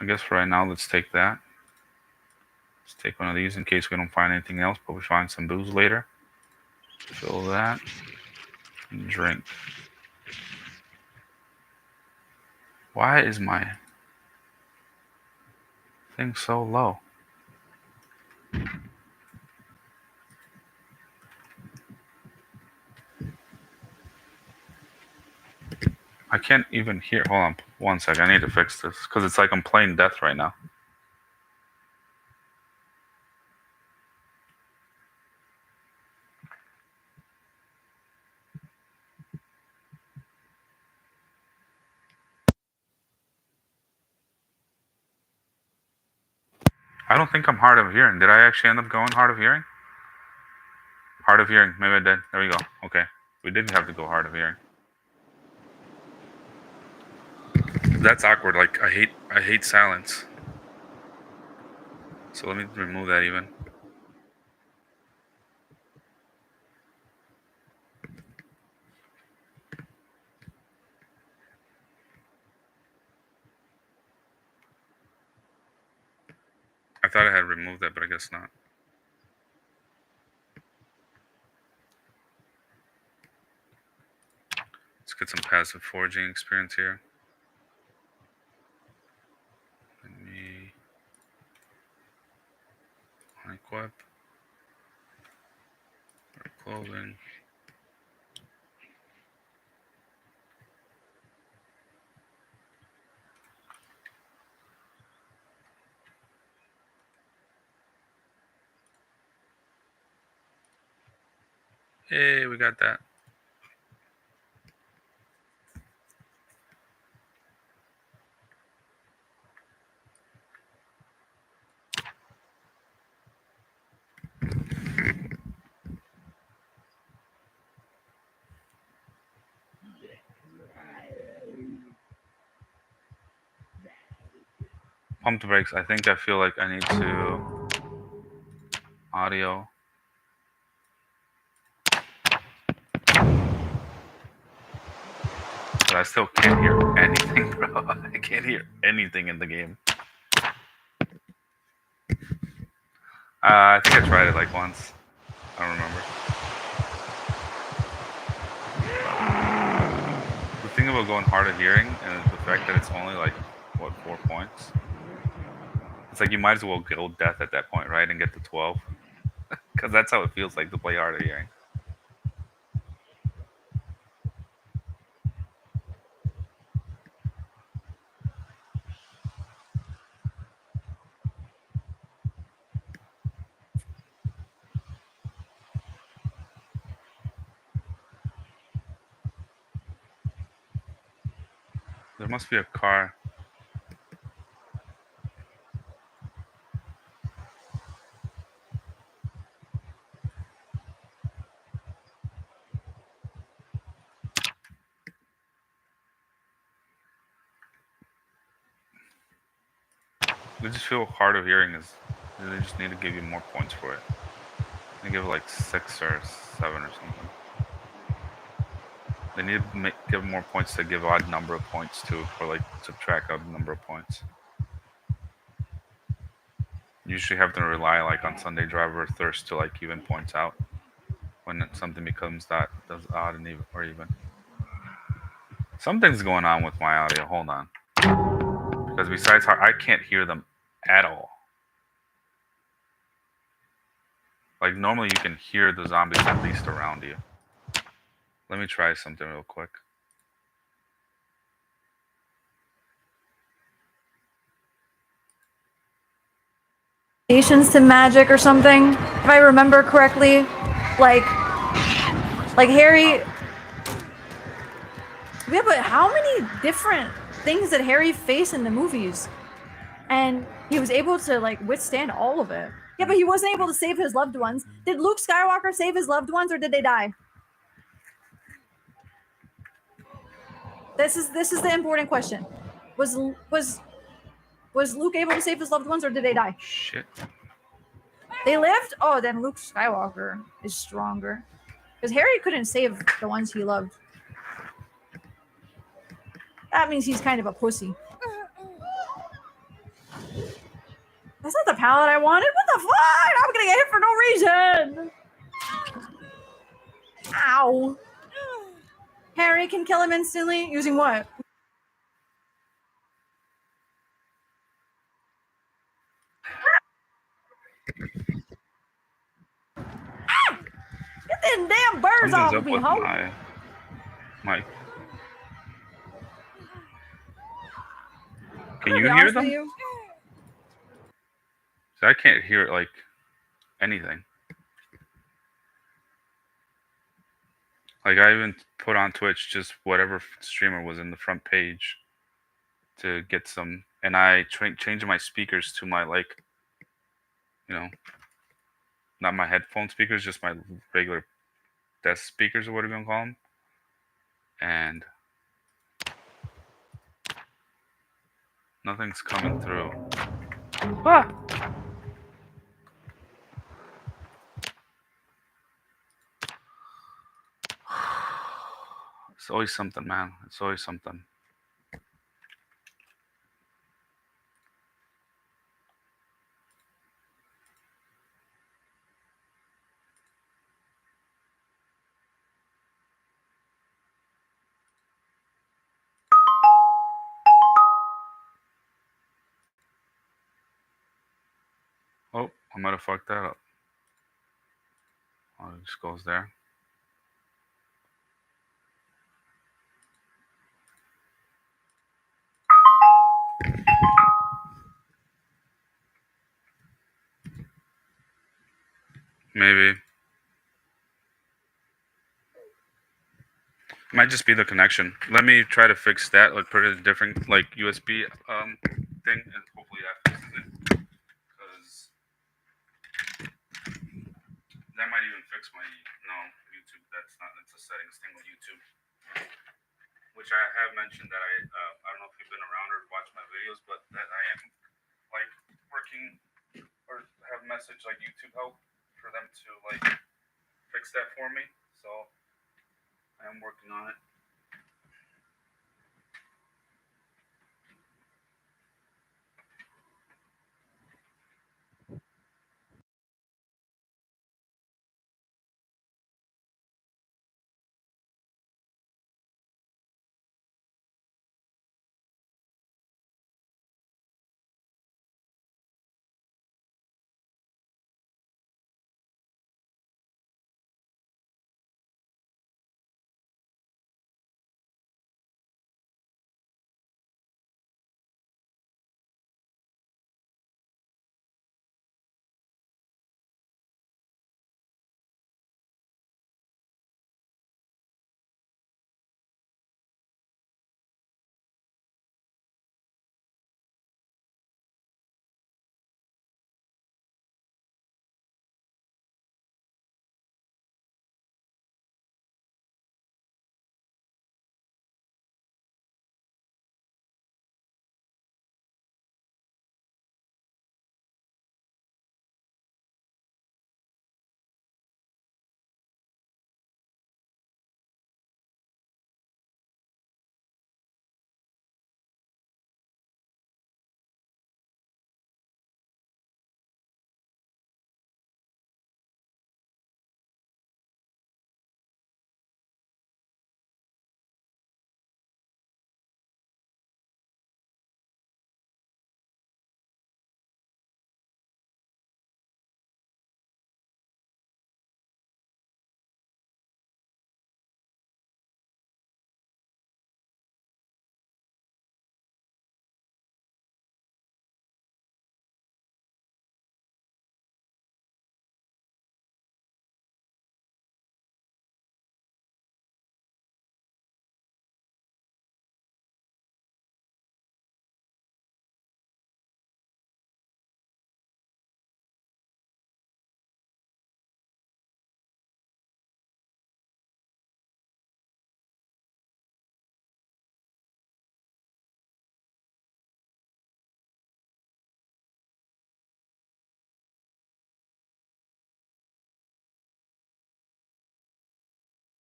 I guess for right now, let's take that. Let's take one of these in case we don't find anything else, but we find some booze later. Fill that. And drink. Why is my thing so low? I can't even hear. Hold on 1 second. I need to fix this because it's like I'm playing death right now. I don't think I'm hard of hearing. Did I actually end up going hard of hearing? Hard of hearing. Maybe I did. There we go. Okay. We didn't have to go hard of hearing. That's awkward. Like I hate silence. So let me remove that even. I thought I had removed that, but I guess not. Let's get some passive foraging experience here. Let me unequip. Clothing. Hey, we got that. Pump the brakes. I think I feel like I need to audio. But I still can't hear anything, bro. I can't hear anything in the game. I think I tried it like once. I don't remember. The thing about going hard of hearing and the fact that it's only like, what, 4 points? It's like you might as well go death at that point, right? And get to 12. Because that's how it feels like to play hard of hearing. There must be a car. They just feel hard of hearing is they just need to give you more points for it. They give it like 6 or 7 or something. They need to give more points to give odd number of points too, or like subtract odd number of points. You usually have to rely like on Sunday Driver or Thirst to like even points out when something becomes that does odd and even or even. Something's going on with my audio. Hold on, because besides how I can't hear them at all. Like normally you can hear the zombies at least around you. Let me try something real quick. to magic or something, if I remember correctly. Like Harry. Yeah, but how many different things did Harry face in the movies? And he was able to like withstand all of it. Yeah, but he wasn't able to save his loved ones. Did Luke Skywalker save his loved ones, or did they die? This is the important question. Was Luke able to save his loved ones, or did they die? Shit. They lived? Oh, then Luke Skywalker is stronger. Because Harry couldn't save the ones he loved. That means he's kind of a pussy. That's not the palette I wanted. What the fuck? I'm gonna get hit for no reason. Ow. Harry can kill him instantly using what? Ah! Get them damn birds Something's off up of me, with ho! my. Can I'm you gonna be hear honest with them? you. I can't hear it like anything. Like I even put on Twitch just whatever streamer was in the front page to get some, and I changed my speakers to my like, you know, not my headphone speakers, just my regular desk speakers or whatever you want to call them, and nothing's coming through. Ah! It's always something, man. It's always something. Oh, I might have fucked that up. Oh, it just goes there. Maybe. Might just be the connection. Let me try to fix that. Like put it a different like USB thing, and hopefully that fixes it. Because that might even fix my YouTube. That's not. It's a settings thing with YouTube, which I have mentioned that I don't know if you've been around or watched my videos, but that I am like working or have message like YouTube help for them to like fix that for me. So I am working on it.